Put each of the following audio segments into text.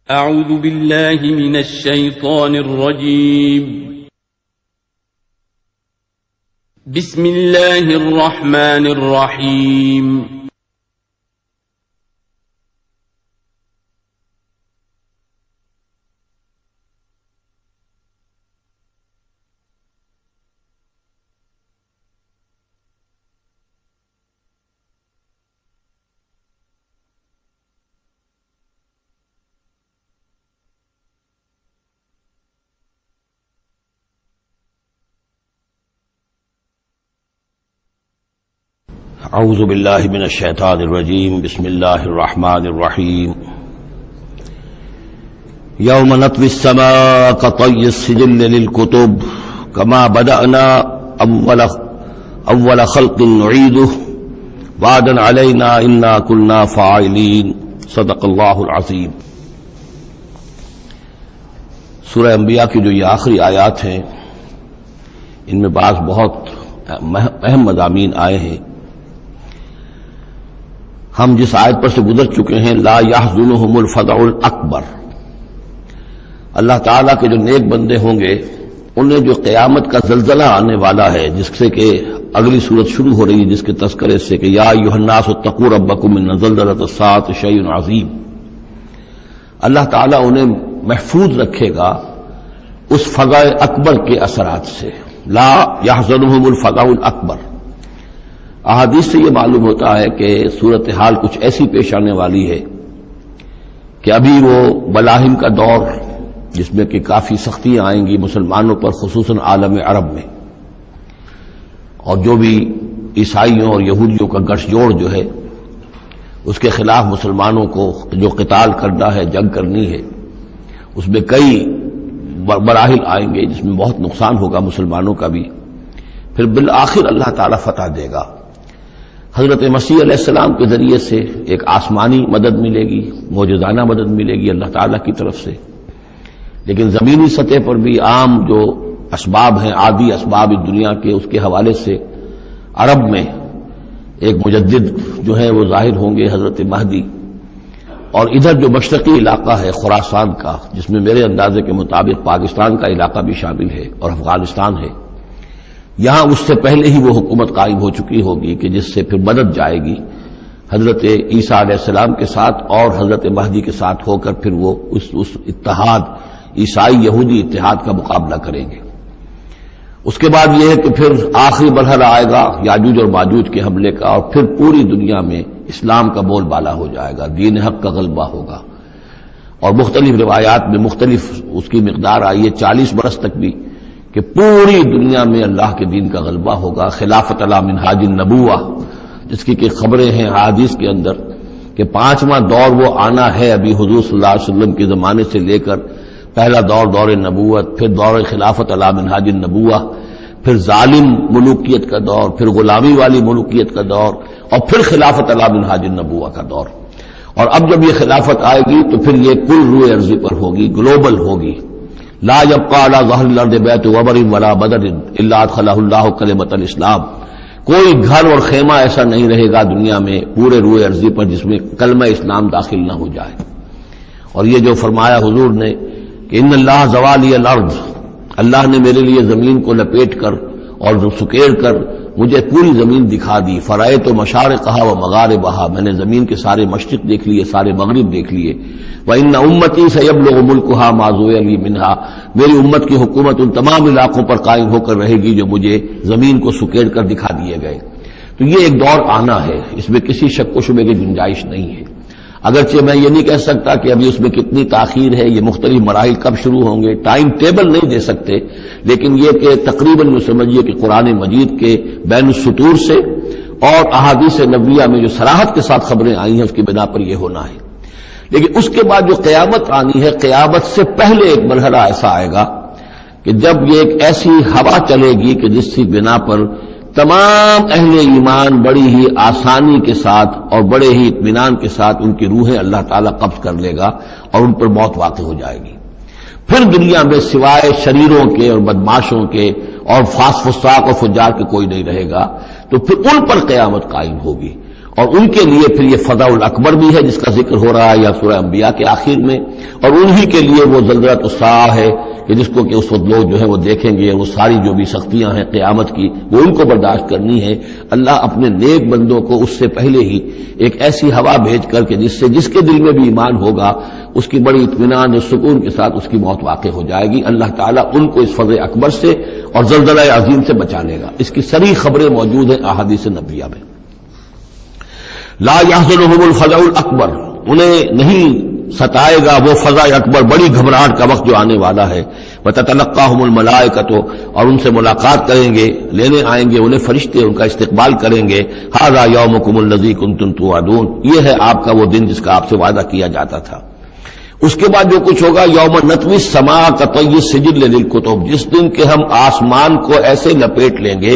اعوذ باللہ من الشیطان الرجیم بسم اللہ الرحمن الرحیم اعوذ باللہ من الشیطان الرجیم بسم اللہ الرحمن الرحیم یوم نطوی السماء کطی السجل للکتب کما بدأنا اول خلق نعیدہ وعدا علینا انا کنا فاعلین صدق اللہ العظیم۔ سورہ انبیاء کی جو یہ آخری آیات ہیں ان میں بعض بہت اہم مضامین آئے ہیں۔ ہم جس آیت پر سے گزر چکے ہیں لا یحزنہم الفزع الاکبر، اللہ تعالیٰ کے جو نیک بندے ہوں گے انہیں جو قیامت کا زلزلہ آنے والا ہے، جس سے کہ اگلی صورت شروع ہو رہی ہے جس کے تذکرے سے کہ یا ایھا الناس اتقوا ربکم ان زلزلۃ الساعۃ شیء عظیم، اللہ تعالیٰ انہیں محفوظ رکھے گا اس فزع اکبر کے اثرات سے۔ لا یحزنہم الفزع الاکبر، احادیث سے یہ معلوم ہوتا ہے کہ صورتحال کچھ ایسی پیش آنے والی ہے کہ ابھی وہ ملاحم کا دور جس میں کہ کافی سختیاں آئیں گی مسلمانوں پر، خصوصاً عالم عرب میں، اور جو بھی عیسائیوں اور یہودیوں کا گٹھ جوڑ جو ہے اس کے خلاف مسلمانوں کو جو قتال کرنا ہے، جنگ کرنی ہے، اس میں کئی مراحل آئیں گے جس میں بہت نقصان ہوگا مسلمانوں کا بھی، پھر بالآخر اللہ تعالیٰ فتح دے گا۔ حضرت مسیح علیہ السلام کے ذریعے سے ایک آسمانی مدد ملے گی، معجزانہ مدد ملے گی اللہ تعالیٰ کی طرف سے، لیکن زمینی سطح پر بھی عام جو اسباب ہیں، عادی اسباب دنیا کے، اس کے حوالے سے عرب میں ایک مجدد جو ہے وہ ظاہر ہوں گے، حضرت مہدی، اور ادھر جو مشرقی علاقہ ہے خراسان کا، جس میں میرے اندازے کے مطابق پاکستان کا علاقہ بھی شامل ہے اور افغانستان ہے، یہاں اس سے پہلے ہی وہ حکومت قائم ہو چکی ہوگی کہ جس سے پھر مدد جائے گی حضرت عیسیٰ علیہ السلام کے ساتھ اور حضرت مہدی کے ساتھ ہو کر پھر وہ اس اتحاد، عیسائی یہودی اتحاد کا مقابلہ کریں گے۔ اس کے بعد یہ ہے کہ پھر آخری مرحلہ آئے گا یاجوج اور ماجوج کے حملے کا، اور پھر پوری دنیا میں اسلام کا بول بالا ہو جائے گا، دین حق کا غلبہ ہوگا، اور مختلف روایات میں مختلف اس کی مقدار آئی ہے، 40 برس تک بھی، کہ پوری دنیا میں اللہ کے دین کا غلبہ ہوگا۔ خلافت علی منہاج النبوہ، جس کی کہ خبریں ہیں حدیث کے اندر کہ 5واں دور وہ آنا ہے ابھی حضور صلی اللہ علیہ وسلم کے زمانے سے لے کر، پہلا دور دور نبوت، پھر دور خلافت علی منہاج النبوہ، پھر ظالم ملوکیت کا دور، پھر غلامی والی ملوکیت کا دور، اور پھر خلافت علی منہاج النبوہ کا دور۔ اور اب جب یہ خلافت آئے گی تو پھر یہ کل روئے ارضی پر ہوگی، گلوبل ہوگی۔ لا يبقى على ظهر الارض بيت وبر ولا بدر الا ادخله الله كلمة الاسلام، کوئی گھر اور خیمہ ایسا نہیں رہے گا دنیا میں پورے روئے ارضی پر جس میں کلمہ اسلام داخل نہ ہو جائے۔ اور یہ جو فرمایا حضور نے کہ ان اللہ زوالی الارض، اللہ نے میرے لیے زمین کو لپیٹ کر اور سکیڑ کر مجھے پوری زمین دکھا دی، فرأیت مشارقہا و مغاربہا، میں نے زمین کے سارے مشرق دیکھ لیے، سارے مغرب دیکھ لیے۔ وَإِنَّ أُمَّتِي سَيَبْلُغُ مُلْكُهَا مَا زُوِّيَ لِي مِنْهَا، میری امت کی حکومت ان تمام علاقوں پر قائم ہو کر رہے گی جو مجھے زمین کو سکیڑ کر دکھا دیے گئے۔ تو یہ ایک دور آنا ہے، اس میں کسی شک و شبے کی گنجائش نہیں ہے۔ اگرچہ میں یہ نہیں کہہ سکتا کہ ابھی اس میں کتنی تاخیر ہے، یہ مختلف مراحل کب شروع ہوں گے، ٹائم ٹیبل نہیں دے سکتے، لیکن یہ کہ تقریباً یہ سمجھیے کہ قرآن مجید کے بین السطور سے اور احادیث نبویہ میں جو صراحت کے ساتھ خبریں آئی ہیں اس کی بنا پر یہ ہونا ہے۔ لیکن اس کے بعد جو قیامت آنی ہے، قیامت سے پہلے ایک مرحلہ ایسا آئے گا کہ جب یہ ایک ایسی ہوا چلے گی کہ جس کی بنا پر تمام اہل ایمان بڑی ہی آسانی کے ساتھ اور بڑے ہی اطمینان کے ساتھ ان کی روحیں اللہ تعالیٰ قبض کر لے گا اور ان پر موت واقع ہو جائے گی۔ پھر دنیا میں سوائے شریروں کے اور بدماشوں کے اور فساق و فجار کے کوئی نہیں رہے گا، تو پھر ان پر قیامت قائم ہوگی۔ اور ان کے لیے پھر یہ فضاء الاکبر بھی ہے جس کا ذکر ہو رہا ہے یا سورہ انبیاء کے آخر میں، اور انہی کے لیے وہ زلزلۃ الساعہ ہے کہ جس کو کہ اس وقت لوگ جو ہے وہ دیکھیں گے، وہ ساری جو بھی سختیاں ہیں قیامت کی وہ ان کو برداشت کرنی ہے۔ اللہ اپنے نیک بندوں کو اس سے پہلے ہی ایک ایسی ہوا بھیج کر کے جس کے دل میں بھی ایمان ہوگا اس کی بڑی اطمینان اور سکون کے ساتھ اس کی موت واقع ہو جائے گی۔ اللہ تعالیٰ ان کو اس فضل اکبر سے اور زلزلہ عظیم سے بچا لے گا۔ اس کی صریح خبریں موجود ہیں احادیث نبویہ میں۔ لا يحزنهم الفزع الاکبر، انہیں نہیں ستائے گا وہ فزع اکبر، بڑی گھبراہٹ کا وقت جو آنے والا ہے۔ وتتلقاهم الملائکۃ، اور ان سے ملاقات کریں گے، لینے آئیں گے انہیں فرشتے، ان کا استقبال کریں گے۔ ھذا یومکم الذی کنتم توعدون، یہ ہے آپ کا وہ دن جس کا آپ سے وعدہ کیا جاتا تھا۔ اس کے بعد جو کچھ ہوگا، یوم نطوی السماء کطی السجل للکتب، جس دن کہ ہم آسمان کو ایسے لپیٹ لیں گے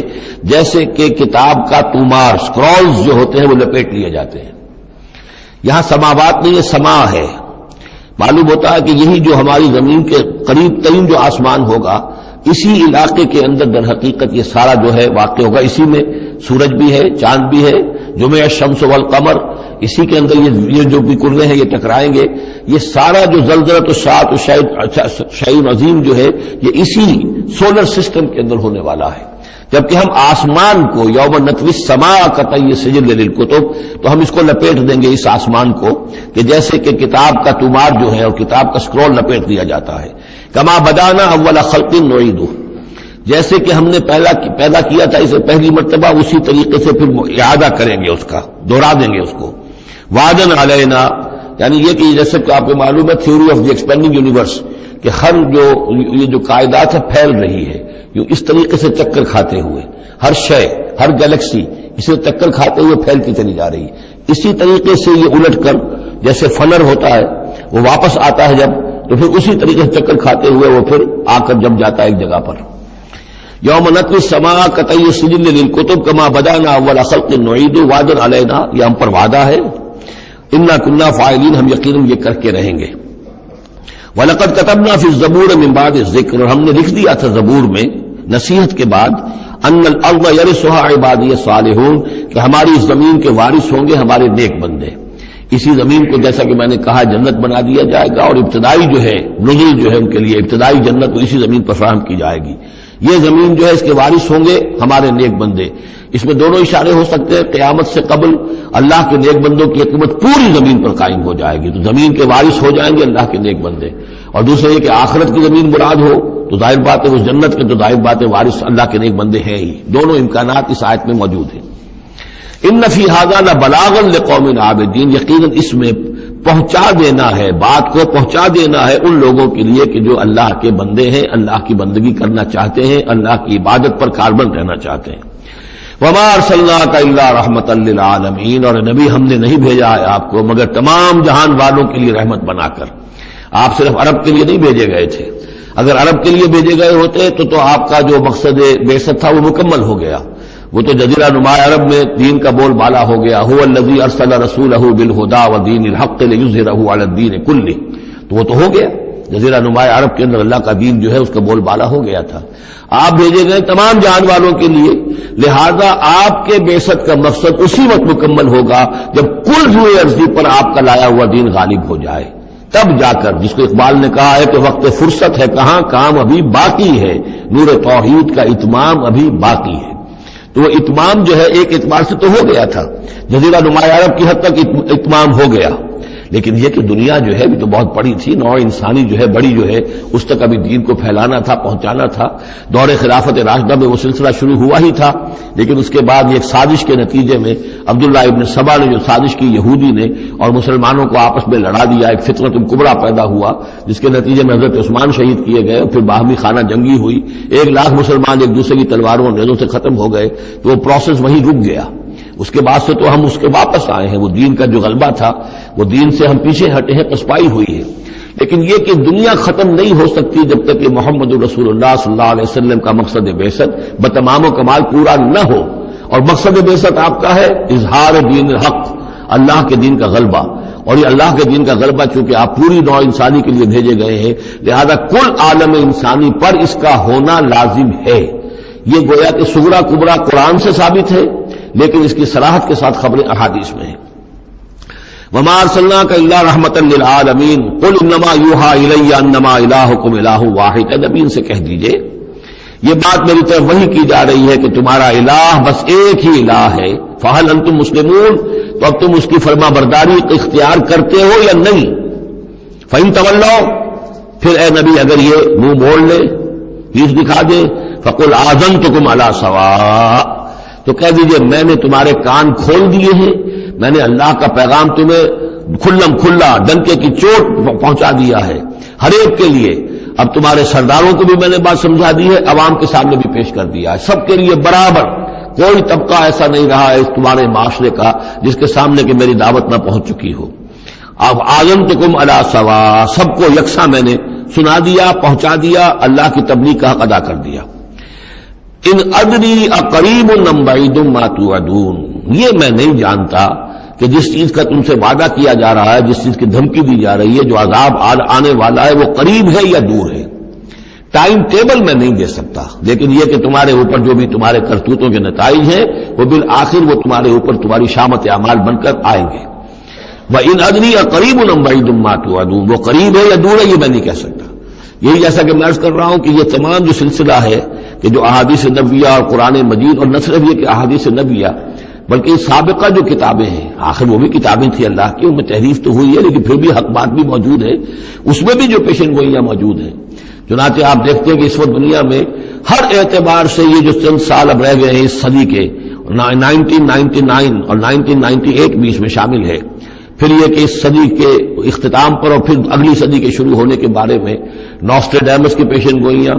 جیسے کہ کتاب کا تومار، سکرولز جو ہوتے ہیں وہ لپیٹ لیے جاتے ہیں۔ یہاں سماوات نہیں، یہ سما ہے۔ معلوم ہوتا ہے کہ یہی جو ہماری زمین کے قریب ترین جو آسمان ہوگا، اسی علاقے کے اندر در حقیقت یہ سارا جو ہے واقع ہوگا۔ اسی میں سورج بھی ہے، چاند بھی ہے، جمع الشمس والقمر، اسی کے اندر یہ جو بھی کرنے ہیں یہ ٹکرائیں گے۔ یہ سارا جو زلزلۃ الساعۃ شیء عظیم جو ہے یہ اسی سولر سسٹم کے اندر ہونے والا ہے۔ جبکہ ہم آسمان کو یوم نطوی السماء کطی السجل للکتب، تو ہم اس کو لپیٹ دیں گے اس آسمان کو کہ جیسے کہ کتاب کا تومار جو ہے اور کتاب کا سکرول لپیٹ دیا جاتا ہے۔ کما بدانا اول خلق نعیدہ، جیسے کہ ہم نے پیدا کیا تھا اسے پہلی مرتبہ، اسی طریقے سے پھر اعادہ کریں گے، اس کا دوہرا دیں گے اس کو۔ وعدن علینا، یعنی یہ کہ جیسے کہ آپ کو معلوم ہے theory of the expanding universe, کہ ہر یہ جو کائنات ہے پھیل رہی ہے یوں اس طریقے سے چکر کھاتے ہوئے، ہر شے، ہر گلیکسی اسے چکر کھاتے ہوئے پھیلتی چلی جا رہی ہے۔ اسی طریقے سے یہ الٹ کر جیسے فنر ہوتا ہے وہ واپس آتا ہے جب، تو پھر اسی طریقے سے چکر کھاتے ہوئے وہ پھر آ کر جم جاتا ہے ایک جگہ پر۔ یوم نطوی السماء کطی السجل للکتب کما بدانا اول خلق نعید وعدا علینا، یہ ہم پر وعدہ ہے۔ انا کنا فاعلین، ہم یقیناً یہ کر کے رہیں گے۔ وَلَقَدْ كَتَبْنَا فِي الزَّبُورِ مِن بَعْدِ الذِّكْرِ، اور ہم نے لکھ دیا تھا زبور میں نصیحت کے بعد، أَنَّ الْأَرْضَ يَرِثُهَا عِبَادِيَ الصَّالِحُونَ، کہ ہماری اس زمین کے وارث ہوں گے ہمارے نیک بندے۔ اسی زمین کو جیسا کہ میں نے کہا جنت بنا دیا جائے گا، اور ابتدائی جو ہے نزول جو ہے ان کے لیے ابتدائی جنت اسی زمین پر فراہم کی جائے گی۔ یہ زمین جو ہے اس کے وارث ہوں گے ہمارے نیک بندے۔ اس میں دونوں اشارے ہو سکتے ہیں، قیامت سے قبل اللہ کے نیک بندوں کی حکومت پوری زمین پر قائم ہو جائے گی، تو زمین کے وارث ہو جائیں گے اللہ کے نیک بندے۔ اور دوسرے یہ کہ آخرت کی زمین مراد ہو تو ظاہر بات ہے اس جنت کے تو ظاہر بات ہے وارث اللہ کے نیک بندے ہیں ہی۔ دونوں امکانات اس آیت میں موجود ہیں۔ ان فی ھذا لبلاغا لقوم عابدین، یقیناً اس میں پہنچا دینا ہے، بات کو پہنچا دینا ہے ان لوگوں کے لیے کہ جو اللہ کے بندے ہیں، اللہ کی بندگی کرنا چاہتے ہیں، اللہ کی عبادت پر کاربند رہنا چاہتے ہیں۔ وما ارسلناک الا رحمتا للعالمین، اور نبی ہم نے نہیں بھیجا ہے آپ کو مگر تمام جہان والوں کے لیے رحمت بنا کر۔ آپ صرف عرب کے لیے نہیں بھیجے گئے تھے، اگر عرب کے لیے بھیجے گئے ہوتے تو آپ کا جو مقصد بعثت تھا وہ مکمل ہو گیا، وہ تو جزیرہ نما عرب میں دین کا بول بالا ہو گیا۔ هو الذی ارسل رسولہ بالہدی ودین الحق لیظہرہ علی الدین کلہ، تو وہ تو ہو گیا، جزیرہ نما عرب کے اندر اللہ کا دین جو ہے اس کا بول بالا ہو گیا تھا۔ آپ بھیجے گئے تمام جہان والوں کے لیے، لہذا آپ کے بعثت کا مقصد اسی وقت مکمل ہوگا جب کل روئے عرضی پر آپ کا لایا ہوا دین غالب ہو جائے، تب جا کر، جس کو اقبال نے کہا ہے کہ وقت فرصت ہے کہاں، کام ابھی باقی ہے، نور توحید کا اتمام ابھی باقی ہے۔ تو وہ اتمام جو ہے ایک اعتبار سے تو ہو گیا تھا، جزیرہ نما عرب کی حد تک اتمام ہو گیا، لیکن یہ کہ دنیا جو ہے بھی تو بہت بڑی تھی، نوع انسانی جو ہے بڑی جو ہے اس تک ابھی دین کو پھیلانا تھا، پہنچانا تھا۔ دور خلافت راشدہ میں وہ سلسلہ شروع ہوا ہی تھا، لیکن اس کے بعد ایک سازش کے نتیجے میں عبداللہ ابن سبا نے جو سازش کی یہودی نے اور مسلمانوں کو آپس میں لڑا دیا، ایک فتنۃ الکبریٰ پیدا ہوا جس کے نتیجے میں حضرت عثمان شہید کیے گئے، پھر باہمی خانہ جنگی ہوئی، 1 لاکھ مسلمان ایک دوسرے کی تلواروں اور نیزوں سے ختم ہو گئے، تو وہ پروسیس وہیں رک گیا۔ اس کے بعد سے تو ہم اس کے واپس آئے ہیں، وہ دین کا جو غلبہ تھا وہ دین سے ہم پیچھے ہٹے ہیں، پسپائی ہوئی ہے۔ لیکن یہ کہ دنیا ختم نہیں ہو سکتی جب تک کہ محمد رسول اللہ صلی اللہ علیہ وسلم کا مقصد بعثت بتمام و کمال پورا نہ ہو، اور مقصد بعثت آپ کا ہے اظہار دین الحق، اللہ کے دین کا غلبہ، اور یہ اللہ کے دین کا غلبہ چونکہ آپ پوری نوع انسانی کے لیے بھیجے گئے ہیں، لہذا کل عالم انسانی پر اس کا ہونا لازم ہے۔ یہ گویا کہ صغرا کبرا قرآن سے ثابت ہے، لیکن اس کی صراحت کے ساتھ خبریں احادیث میں ہیں۔ وما ارسلناک الا رحمتا للعالمین قل انما یوحی الی انما الہکم الہ واحد، نبی ان سے کہہ دیجئے یہ بات میری طرف وہی کی جا رہی ہے کہ تمہارا الہ بس ایک ہی الہ ہے، فہل انتم مسلمون، تو اب تم اس کی فرما برداری اختیار کرتے ہو یا نہیں؟ فإن تولوا، پھر اے نبی اگر یہ منہ موڑ لے، پیٹھ دکھا دے، فقل آذنتکم علی سواء، تو کہہ دیجئے میں نے تمہارے کان کھول دیے ہیں، میں نے اللہ کا پیغام تمہیں کھلم کھلا ڈنکے کی چوٹ پہنچا دیا ہے ہر ایک کے لیے۔ اب تمہارے سرداروں کو بھی میں نے بات سمجھا دی ہے، عوام کے سامنے بھی پیش کر دیا ہے، سب کے لیے برابر، کوئی طبقہ ایسا نہیں رہا ہے تمہارے معاشرے کا جس کے سامنے کہ میری دعوت نہ پہنچ چکی ہو۔ اب آذنتکم علی سواء، سب کو یکساں میں نے سنا دیا، پہنچا دیا، اللہ کی تبلیغ کا حق ادا کر دیا۔ ان ادری اقریب ام بعید ما توعدون، یہ میں نہیں جانتا کہ جس چیز کا تم سے وعدہ کیا جا رہا ہے، جس چیز کی دھمکی دی جا رہی ہے، جو عذاب آنے والا ہے، وہ قریب ہے یا دور ہے۔ ٹائم ٹیبل میں نہیں دے سکتا، لیکن یہ کہ تمہارے اوپر جو بھی تمہارے کرتوتوں کے نتائج ہیں وہ بالآخر وہ تمہارے اوپر تمہاری شامت اعمال بن کر آئیں گے۔ وَإِنْ أَدْرِي أَقَرِيبٌ أَمْ بَعِيدٌ مَا تُوعَدُونَ، وہ قریب ہے یا دور ہے یہ میں نہیں کہہ سکتا۔ یہی جیسا کہ میں عرض کر رہا ہوں کہ یہ تمام جو سلسلہ ہے کہ جو احادیث نبویہ اور قرآن مجید، اور نہ صرف یہ کہ احادیث نبویہ بلکہ سابقہ جو کتابیں ہیں، آخر وہ بھی کتابیں تھیں اللہ کی، ان میں تحریف تو ہوئی ہے لیکن پھر بھی حق بات بھی موجود ہے، اس میں بھی جو پیشن گوئیاں موجود ہیں۔ چنانچہ آپ دیکھتے ہیں کہ اس وقت دنیا میں ہر اعتبار سے یہ جو چند سال اب رہ گئے ہیں اس صدی کے، 1999 اور 1998 بھی اس میں شامل ہے، پھر یہ کہ اس صدی کے اختتام پر اور پھر اگلی صدی کے شروع ہونے کے بارے میں نوسٹریڈیمس کی پیشن گوئیاں،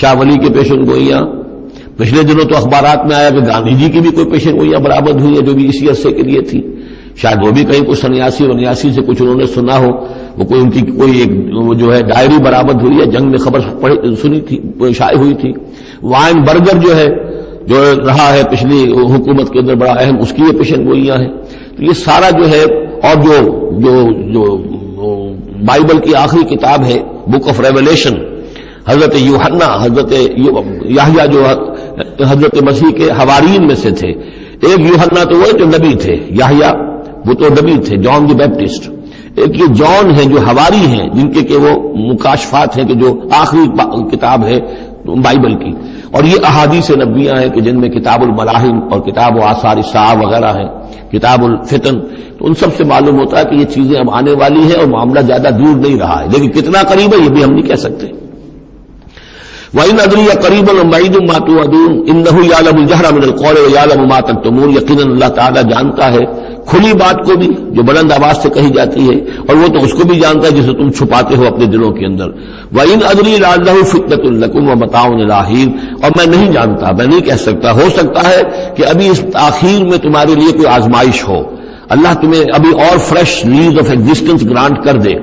شاہ ولی کی پیشن گوئیاں، پچھلے دنوں تو اخبارات میں آیا کہ گاندھی جی کی بھی کوئی پیشن گوئیاں برآمد ہوئی ہیں جو بھی اسی عرصے کے لیے تھی، شاید وہ بھی کہیں کچھ سنیاسی سے کچھ انہوں نے سنا ہو، وہ کوئی ان کی کوئی ایک وہ جو ہے ڈائری برآمد ہوئی ہے، جنگ میں خبر سنی تھی، شائع ہوئی تھی۔ وائن برگر جو ہے جو رہا ہے پچھلی حکومت کے اندر بڑا اہم، اس کی یہ پیشن گوئیاں ہیں۔ تو یہ سارا جو ہے، اور جو بائبل کی آخری کتاب ہے بک آف ریویلیشن، حضرت یوحنا، حضرت یحییٰ جو حضرت مسیح کے حوارین میں سے تھے، ایک یوحنا تو وہ جو نبی تھے، یحییٰ وہ تو نبی تھے، جان دی بیپٹسٹ، ایک یہ جان ہیں جو حواری ہیں جن کے کہ وہ مکاشفات ہیں کہ جو آخری کتاب ہے بائبل کی، اور یہ احادیث نبویہ ہیں کہ جن میں کتاب الملاحم اور کتاب و آثار الساعہ وغیرہ ہیں، کتاب الفتن، تو ان سب سے معلوم ہوتا ہے کہ یہ چیزیں اب آنے والی ہیں اور معاملہ زیادہ دور نہیں رہا ہے، لیکن کتنا قریب ہے یہ بھی ہم نہیں کہہ سکتے۔ وَإِنْ أَدْرِي أَقَرِيبٌ أَمْ بَعِيدٌ مَا تُوعَدُونَ إِنَّهُ يَعْلَمُ الْجَهْرَ مِنَ الْقَوْلِ وَيَعْلَمُ مَا تَكْتُمُونَ، یقیناً اللہ تعالیٰ جانتا ہے کھلی بات کو بھی جو بلند آواز سے کہی جاتی ہے، اور وہ تو اس کو بھی جانتا ہے جسے تم چھپاتے ہو اپنے دلوں کے اندر۔ وَإِنْ أَدْرِي لَعَلَّهُ فِتْنَةٌ لَكُمْ وَمَتَاعٌ إِلَىٰ حِينٍ، اور میں نہیں جانتا، میں نہیں کہہ سکتا، ہو سکتا ہے کہ ابھی اس تاخیر میں تمہارے لیے کوئی آزمائش ہو، اللہ تمہیں ابھی اور fresh lease of existence grant کر دے،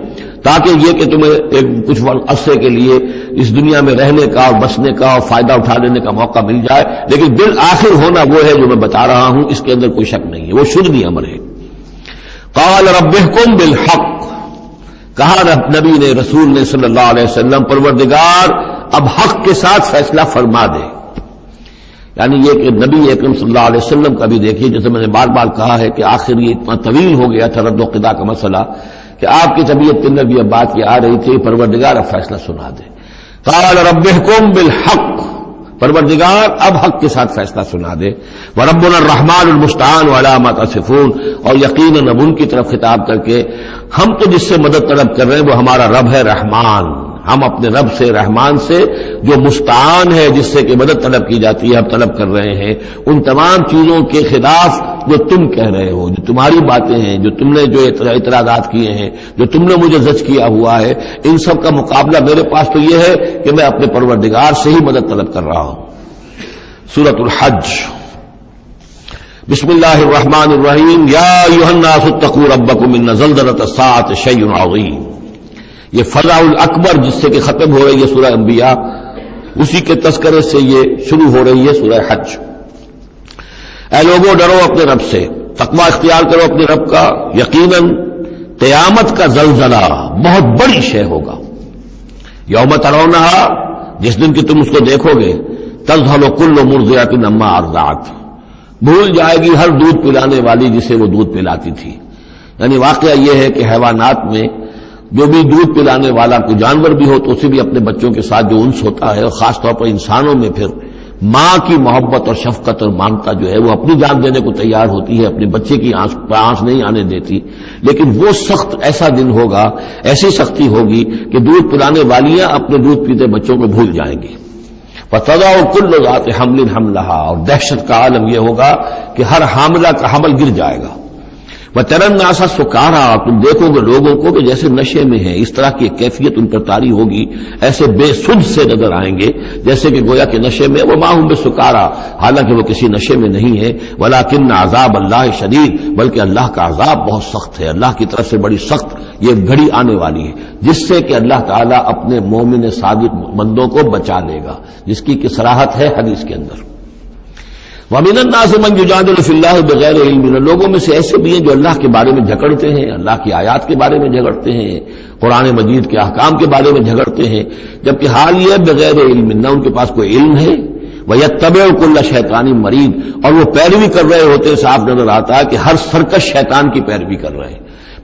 تاکہ یہ کہ تمہیں ایک کچھ عرصے کے لیے اس دنیا میں رہنے کا اور بسنے کا اور فائدہ اٹھا لینے کا موقع مل جائے، لیکن بالآخر ہونا وہ ہے جو میں بتا رہا ہوں، اس کے اندر کوئی شک نہیں ہے، وہ شدنی امر ہے۔ قال رب احکم بالحق، کہا نبی نے، رسول نے صلی اللہ علیہ وسلم، پروردگار اب حق کے ساتھ فیصلہ فرما دے۔ یعنی یہ کہ نبی اکرم صلی اللہ علیہ وسلم کا بھی دیکھیے، جیسے میں نے بار بار کہا ہے کہ آخر یہ اتنا طویل ہو گیا تھا رد و قضا کا مسئلہ کہ آپ کی طبیعت کے اندر بھی اب بات یہ آ رہی تھی، پروردگار اب فیصلہ سنا دے۔ قال رب احکم بالحق، پروردگار اب حق کے ساتھ فیصلہ سنا دے۔ وربنا الرحمن المستعان علی ما تصفون، اور یقیناً اب ان کی طرف خطاب کر کے، ہم تو جس سے مدد طلب کر رہے ہیں وہ ہمارا رب ہے رحمان، ہم اپنے رب سے رحمان سے جو مستعان ہے، جس سے کہ مدد طلب کی جاتی ہے، ہم طلب کر رہے ہیں ان تمام چیزوں کے خلاف جو تم کہہ رہے ہو، جو تمہاری باتیں ہیں، جو تم نے جو اعتراضات کیے ہیں، جو تم نے مجھے زج کیا ہوا ہے، ان سب کا مقابلہ میرے پاس تو یہ ہے کہ میں اپنے پروردگار سے ہی مدد طلب کر رہا ہوں۔ سورۃ الحج، بسم اللہ الرحمن الرحیم، یا ایھا الناس اتقوا ربکم ان زلزلۃ الساعۃ شیء عظیم۔ یہ فزع الاکبر جس سے کہ ختم ہو رہی ہے سورہ انبیاء، اسی کے تذکرے سے یہ شروع ہو رہی ہے سورہ حج۔ اے لوگوں ڈرو اپنے رب سے، تقوی اختیار کرو اپنے رب کا، یقیناً قیامت کا زلزلہ بہت بڑی شے ہوگا۔ یوم ترونہا، جس دن کہ تم اس کو دیکھو گے، تذہل کل مرضعۃ عما ارضعت، بھول جائے گی ہر دودھ پلانے والی جسے وہ دودھ پلاتی تھی. یعنی واقعہ یہ ہے کہ حیوانات میں جو بھی دودھ پلانے والا کوئی جانور بھی ہو تو اسے بھی اپنے بچوں کے ساتھ جو انس ہوتا ہے، اور خاص طور پر انسانوں میں پھر ماں کی محبت اور شفقت اور مامتا جو ہے وہ اپنی جان دینے کو تیار ہوتی ہے، اپنے بچے کی آنکھ نہیں آنے دیتی. لیکن وہ سخت ایسا دن ہوگا، ایسی سختی ہوگی کہ دودھ پلانے والیاں اپنے دودھ پیتے بچوں کو بھول جائیں گی. فَتَضَعُ كُلُّ ذَاتِ حَمْلٍ حَمْلَهَا، اور دہشت کا عالم یہ ہوگا کہ ہر حاملہ کا حمل گر جائے گا. وَتَرَى النَّاسَ سُكَارَىٰ، تم دیکھو گے لوگوں کو کہ جیسے نشے میں ہیں. اس طرح کی کیفیت ان پر طاری ہوگی، ایسے بے سدھ سے نظر آئیں گے جیسے کہ گویا کہ نشے میں. وَمَا هُم بِسُكَارَىٰ، حالانکہ وہ کسی نشے میں نہیں ہے. وَلَٰكِنَّ عَذَابَ اللَّهِ شَدِيدٌ، بلکہ اللہ کا عذاب بہت سخت ہے. اللہ کی طرف سے بڑی سخت یہ گھڑی آنے والی ہے جس سے کہ اللہ تعالیٰ اپنے مومن صادق بندوں کو بچا لے گا، جس کی کہ صراحت ہے حدیث کے اندر. وَمِنَ النَّاسِ مَن يُجَادِلُ فِي اللَّهِ بِغَيْرِ عِلْمٍ، لوگوں میں سے ایسے بھی ہیں جو اللہ کے بارے میں جھگڑتے ہیں، اللہ کی آیات کے بارے میں جھگڑتے ہیں، قرآن مجید کے احکام کے بارے میں جھگڑتے ہیں، جبکہ حال یہ بغیر علم، نہ ان کے پاس کوئی علم ہے. وَيَتَّبِعُ كُلَّ شَيْطَانٍ مَرِيدٍ، اور وہ پیروی کر رہے ہوتے، صاف نظر آتا ہے کہ ہر سرکش شیطان کی پیروی کر رہے ہیں.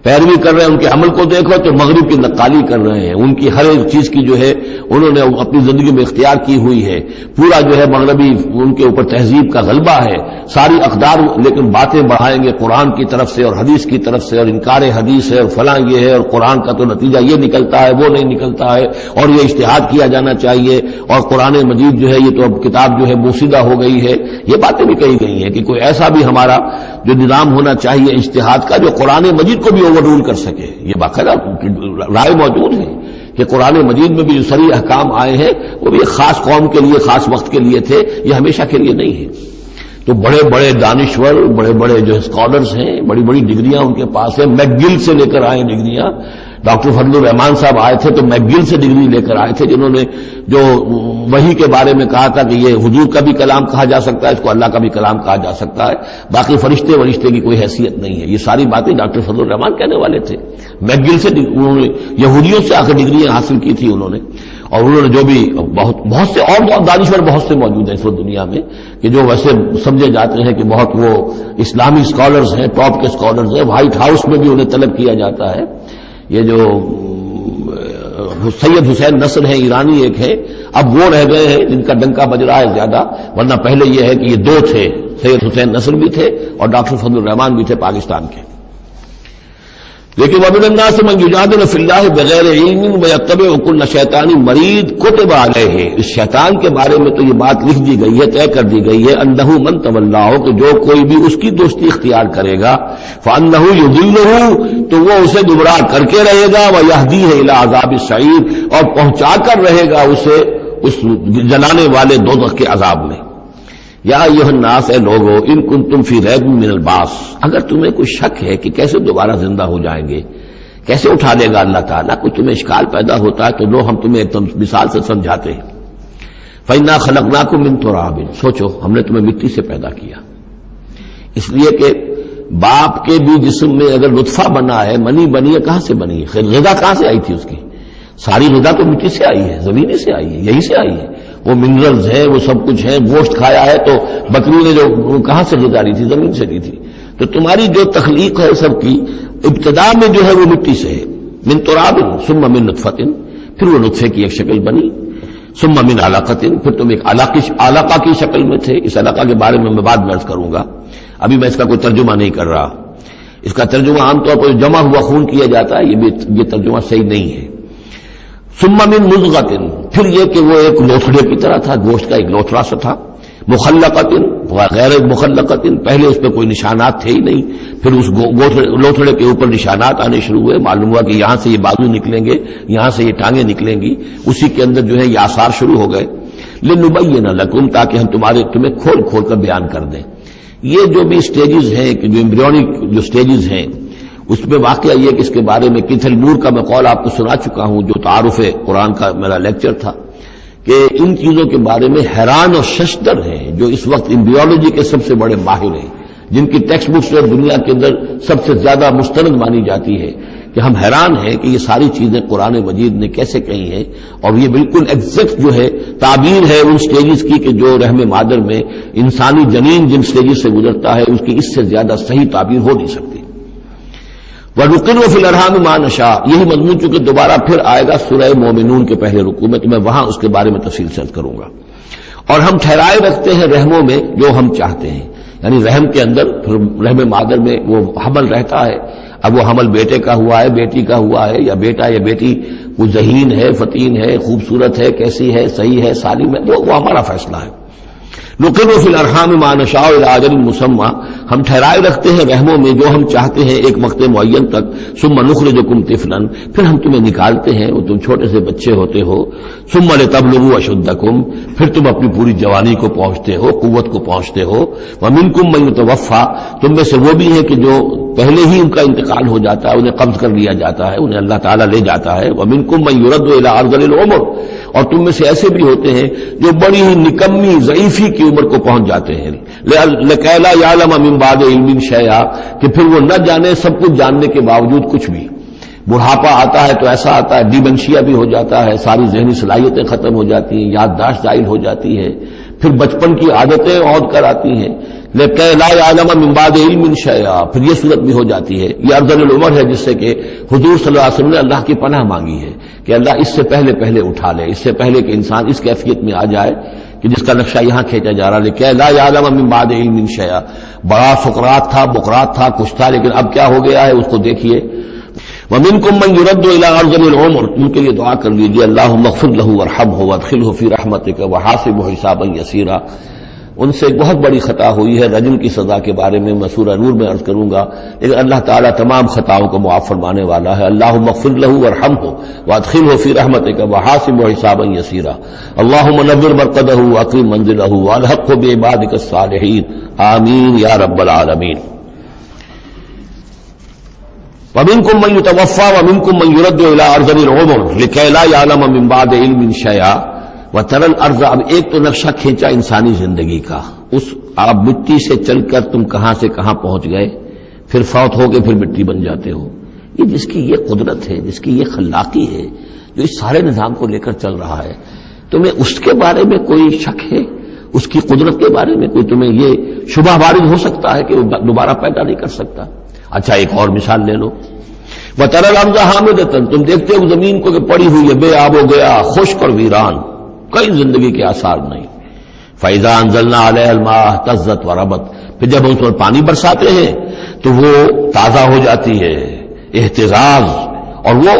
ان کے عمل کو دیکھو تو مغرب کی نقالی کر رہے ہیں. ان کی ہر ایک چیز کی جو ہے انہوں نے اپنی زندگی میں اختیار کی ہوئی ہے. پورا جو ہے مغربی ان کے اوپر تہذیب کا غلبہ ہے، ساری اقدار. لیکن باتیں بڑھائیں گے قرآن کی طرف سے اور حدیث کی طرف سے، اور انکار حدیث ہے اور فلاں یہ ہے، اور قرآن کا تو نتیجہ یہ نکلتا ہے، وہ نہیں نکلتا ہے، اور یہ اجتہاد کیا جانا چاہیے، اور قرآن مجید جو ہے یہ تو اب کتاب جو ہے بوسیدہ ہو گئی ہے. یہ باتیں بھی کہی گئی ہیں کہ کوئی ایسا بھی ہمارا جو نظام ہونا چاہیے اجتہاد کا جو قرآن مجید کو بھی اوور رول کر سکے. یہ باقاعدہ رائے موجود ہے کہ قرآن مجید میں بھی جو صریح احکام آئے ہیں وہ بھی ایک خاص قوم کے لیے، خاص وقت کے لیے تھے، یہ ہمیشہ کے لیے نہیں ہے. تو بڑے بڑے دانشور، بڑے بڑے جو اسکالرز ہیں، بڑی بڑی ڈگریاں ان کے پاس ہیں. میکگل سے لے کر آئے ڈگریاں. ڈاکٹر فضل الرحمان صاحب آئے تھے تو میکگل سے ڈگری لے کر آئے تھے، جنہوں نے جو وحی کے بارے میں کہا تھا کہ یہ حضور کا بھی کلام کہا جا سکتا ہے، اس کو اللہ کا بھی کلام کہا جا سکتا ہے، باقی فرشتے کی کوئی حیثیت نہیں ہے. یہ ساری باتیں ڈاکٹر فضل الرحمان کہنے والے تھے. میکگل سے انہوں نے یہودیوں سے آ کر ڈگریاں حاصل کی تھی انہوں نے. اور انہوں نے جو بھی بہت سے اور بہت دانشور بہت سے موجود ہیں اس وقت دنیا میں کہ جو ویسے سمجھے جاتے ہیں کہ بہت وہ اسلامی اسکالرز ہیں، ٹاپ کے اسکالرز ہیں. وائٹ ہاؤس میں بھی انہیں طلب کیا جاتا ہے. یہ جو سید حسین نصر ہیں ایرانی ایک ہے، اب وہ رہ گئے ہیں جن کا ڈنکا بج رہا ہے زیادہ، ورنہ پہلے یہ ہے کہ یہ دو تھے، سید حسین نصر بھی تھے اور ڈاکٹر فضل الرحمان بھی تھے پاکستان کے. لیکن وَمِنَ النَّاسِ مَن يُجَادِلُ فِي اللَّهِ بِغَيْرِ عِلْمٍ وَيَتَّبِعُ كُلَّ شَيْطَانٍ مَرِيدٍ كُتِبَ عَلَيْهِ. اس شیطان کے بارے میں تو یہ بات لکھ دی گئی ہے، طے کر دی گئی ہے، أَنَّهُ مَن تَوَلَّاهُ، کہ جو کوئی بھی اس کی دوستی اختیار کرے گا، فَأَنَّهُ يُضِلُّهُ، تو وہ اسے گمراہ کر کے رہے گا، وَيَهْدِيهِ إِلَىٰ عَذَابِ السَّعِيرِ، اور پہنچا کر رہے گا اسے اس جلانے والے دوزخ کے عذاب میں. یا ایھا الناس، اے لوگو، ان کنتم فی ریب من البعث، اگر تمہیں کوئی شک ہے کہ کیسے دوبارہ زندہ ہو جائیں گے، کیسے اٹھا لے گا اللہ تعالیٰ، کوئی تمہیں اشکال پیدا ہوتا ہے تو لو ہم تمہیں ایک مثال سے سمجھاتے ہیں. فإنا خلقناکم من تراب، سوچو ہم نے تمہیں مٹی سے پیدا کیا. اس لیے کہ باپ کے بھی جسم میں اگر لطفہ بنا ہے، منی بنی ہے، کہاں سے بنی ہے؟ خیر غذا کہاں سے آئی تھی اس کی؟ ساری غذا تو مٹی سے آئی ہے، زمین سے آئی ہے، یہی سے آئی ہے. وہ منرلز ہیں، وہ سب کچھ ہے. گوشت کھایا ہے تو بکری نے جو کہاں سے غذا لی تھی؟ زمین سے لی تھی. تو تمہاری جو تخلیق ہے سب کی ابتدا میں جو ہے وہ مٹی سے ہے. من تراب ثم من نطفۃ، پھر وہ نطفے کی ایک شکل بنی. ثم من علقۃ، پھر تم ایک علقہ کی شکل میں تھے. اس علقہ کے بارے میں بعد میں عرض کروں گا، ابھی میں اس کا کوئی ترجمہ نہیں کر رہا. اس کا ترجمہ عام طور پر جمع ہوا خون کیا جاتا ہے، یہ ترجمہ صحیح نہیں ہے. ثم من مضغۃ، پھر یہ کہ وہ ایک لوتھڑے کی طرح تھا، گوشت کا ایک لوتھڑا سا تھا. مخلقۃ غیر مخلقۃ، پہلے اس پہ کوئی نشانات تھے ہی نہیں، پھر اس لوتھڑے کے اوپر نشانات آنے شروع ہوئے. معلوم ہوا کہ یہاں سے یہ بازو نکلیں گے، یہاں سے یہ ٹانگیں نکلیں گی. اسی کے اندر جو ہے یہ آثار شروع ہو گئے. لنبین لکم، تاکہ ہم تمہیں کھول کھول کر بیان کر دیں. یہ جو بھی سٹیجز ہیں، کہ جو ایمبریونک جو سٹیجز ہیں، اس میں واقعہ یہ کہ اس کے بارے میں کیتھل مور کا میں قول آپ کو سنا چکا ہوں، جو تعارف قرآن کا میرا لیکچر تھا، کہ ان چیزوں کے بارے میں حیران اور ششدر ہیں جو اس وقت ایمبریولوجی کے سب سے بڑے ماہر ہیں، جن کی ٹیکسٹ بکس دنیا کے اندر سب سے زیادہ مستند مانی جاتی ہے، کہ ہم حیران ہیں کہ یہ ساری چیزیں قرآن مجید نے کیسے کہی ہیں، اور یہ بالکل ایگزیکٹ جو ہے تعبیر ہے ان سٹیجز کی کہ جو رحم مادر میں انسانی جنین جن سٹیجز سے گزرتا ہے اس کی اس سے زیادہ صحیح تعبیر ہو نہیں سکتی۔ وَنُقِرُّ فِي الْأَرْحَامِ مَا نَشَاءُ، یہی مضمون چونکہ دوبارہ پھر آئے گا سورہ مومنون کے پہلے رکوع میں، تو میں وہاں اس کے بارے میں تفصیل سے کروں گا۔ اور ہم ٹھہرائے رکھتے ہیں رحموں میں جو ہم چاہتے ہیں، یعنی رحم کے اندر رحم مادر میں وہ حمل رہتا ہے، اب وہ حمل بیٹے کا ہوا ہے، بیٹی کا ہوا ہے، یا بیٹا یا بیٹی وہ ذہین ہے، فتین ہے، خوبصورت ہے، کیسی ہے، صحیح ہے، سالم ہے، وہ ہمارا فیصلہ ہے۔ نقر فی الارحام ما نشاء الی اجل مسمى، ہم ٹھہرائے رکھتے ہیں رحموں میں جو ہم چاہتے ہیں ایک وقت معین تک، ثم نخرجکم طفلا، پھر ہم تمہیں نکالتے ہیں اور تم چھوٹے سے بچے ہوتے ہو، ثم لتبلغوا اشدکم، پھر تم اپنی پوری جوانی کو پہنچتے ہو، قوت کو پہنچتے ہو، ومنکم من یتوفى، تم میں سے وہ بھی ہیں کہ جو پہلے ہی ان کا انتقال ہو جاتا ہے، انہیں قبض کر لیا جاتا ہے، انہیں اللہ تعالیٰ لے جاتا ہے، ومنکم من یرد الی ارذل العمر، اور تم میں سے ایسے بھی ہوتے ہیں جو بڑی ہی نکمی ضعیفی کی عمر کو پہنچ جاتے ہیں، لکي لا يعلم من بعد علم شيئا، کہ پھر وہ نہ جانے سب کچھ جاننے کے باوجود کچھ بھی۔ بڑھاپا آتا ہے تو ایسا آتا ہے، ڈیمنشیا بھی ہو جاتا ہے، ساری ذہنی صلاحیتیں ختم ہو جاتی ہیں، یادداشت زائل ہو جاتی ہے، پھر بچپن کی عادتیں عود کر آتی ہیں، لکي لا يعلم من بعد علم شيئا، پھر یہ صورت بھی ہو جاتی ہے۔ یہ ارذل العمر ہے جس سے کہ حضور صلی اللہ علیہ وسلم نے اللہ کی پناہ مانگی ہے کہ اللہ اس سے پہلے اٹھا لے، اس سے پہلے کہ انسان اس کیفیت میں آ جائے کہ جس کا نقشہ یہاں کھینچا جا رہا ہے، لکي لا يعلم من بعد علم شيئا۔ بڑا سقراط تھا، بقراط تھا، کچھ تھا، لیکن اب کیا ہو گیا ہے اس کو دیکھیے۔ ومنکم من يرد الى ارذل العمر، ان کے لیے دعا کر لیجیے، اللهم اغفر له وارحمه وادخله في رحمتك وحاسبه حسابا يسيرا۔ ان سے ایک بہت بڑی خطا ہوئی ہے، رجم کی سزا کے بارے میں میں سورہ نور میں عرض کروں گا، لیکن اللہ تعالیٰ تمام خطاؤں کو معاف فرمانے والا ہے۔ اللهم اغفر له وارحمه وادخله في رحمتك وحاسبه حسابا يسيرا، اللهم نور مرقده واكرم منزله والحقه بعبادك الصالحين، آمین یا رب العالمین۔ ومنکم من یتوفى ومنکم من يرد الى ارذل العمر لكي لا يعلم من بعد علم شيئا وترى الارض، اب ایک تو نقشہ کھینچا انسانی زندگی کا، اس آپ مٹی سے چل کر تم کہاں سے کہاں پہنچ گئے، پھر فوت ہو کے پھر مٹی بن جاتے ہو۔ یہ جس کی یہ قدرت ہے، جس کی یہ خلاقی ہے، جو اس سارے نظام کو لے کر چل رہا ہے، تمہیں اس کے بارے میں کوئی شک ہے؟ اس کی قدرت کے بارے میں کوئی تمہیں یہ شبہ وارد ہو سکتا ہے کہ وہ دوبارہ پیدا نہیں کر سکتا؟ اچھا ایک اور مثال لے لو، وَتَرَى الْأَرْضَ حَامِدَةً، تم دیکھتے ہو زمین کو کہ پڑی ہوئی ہے، بے آب و گیا، خشک اور ویران، کوئی زندگی کے آثار نہیں۔ فَإِذَا أَنزَلْنَا عَلَيْهَا الْمَاءَ اهْتَزَّتْ وَرَبَتْ، پھر جب ہم اس پر پانی برساتے ہیں تو وہ تازہ ہو جاتی ہے، اہتزاز، اور وہ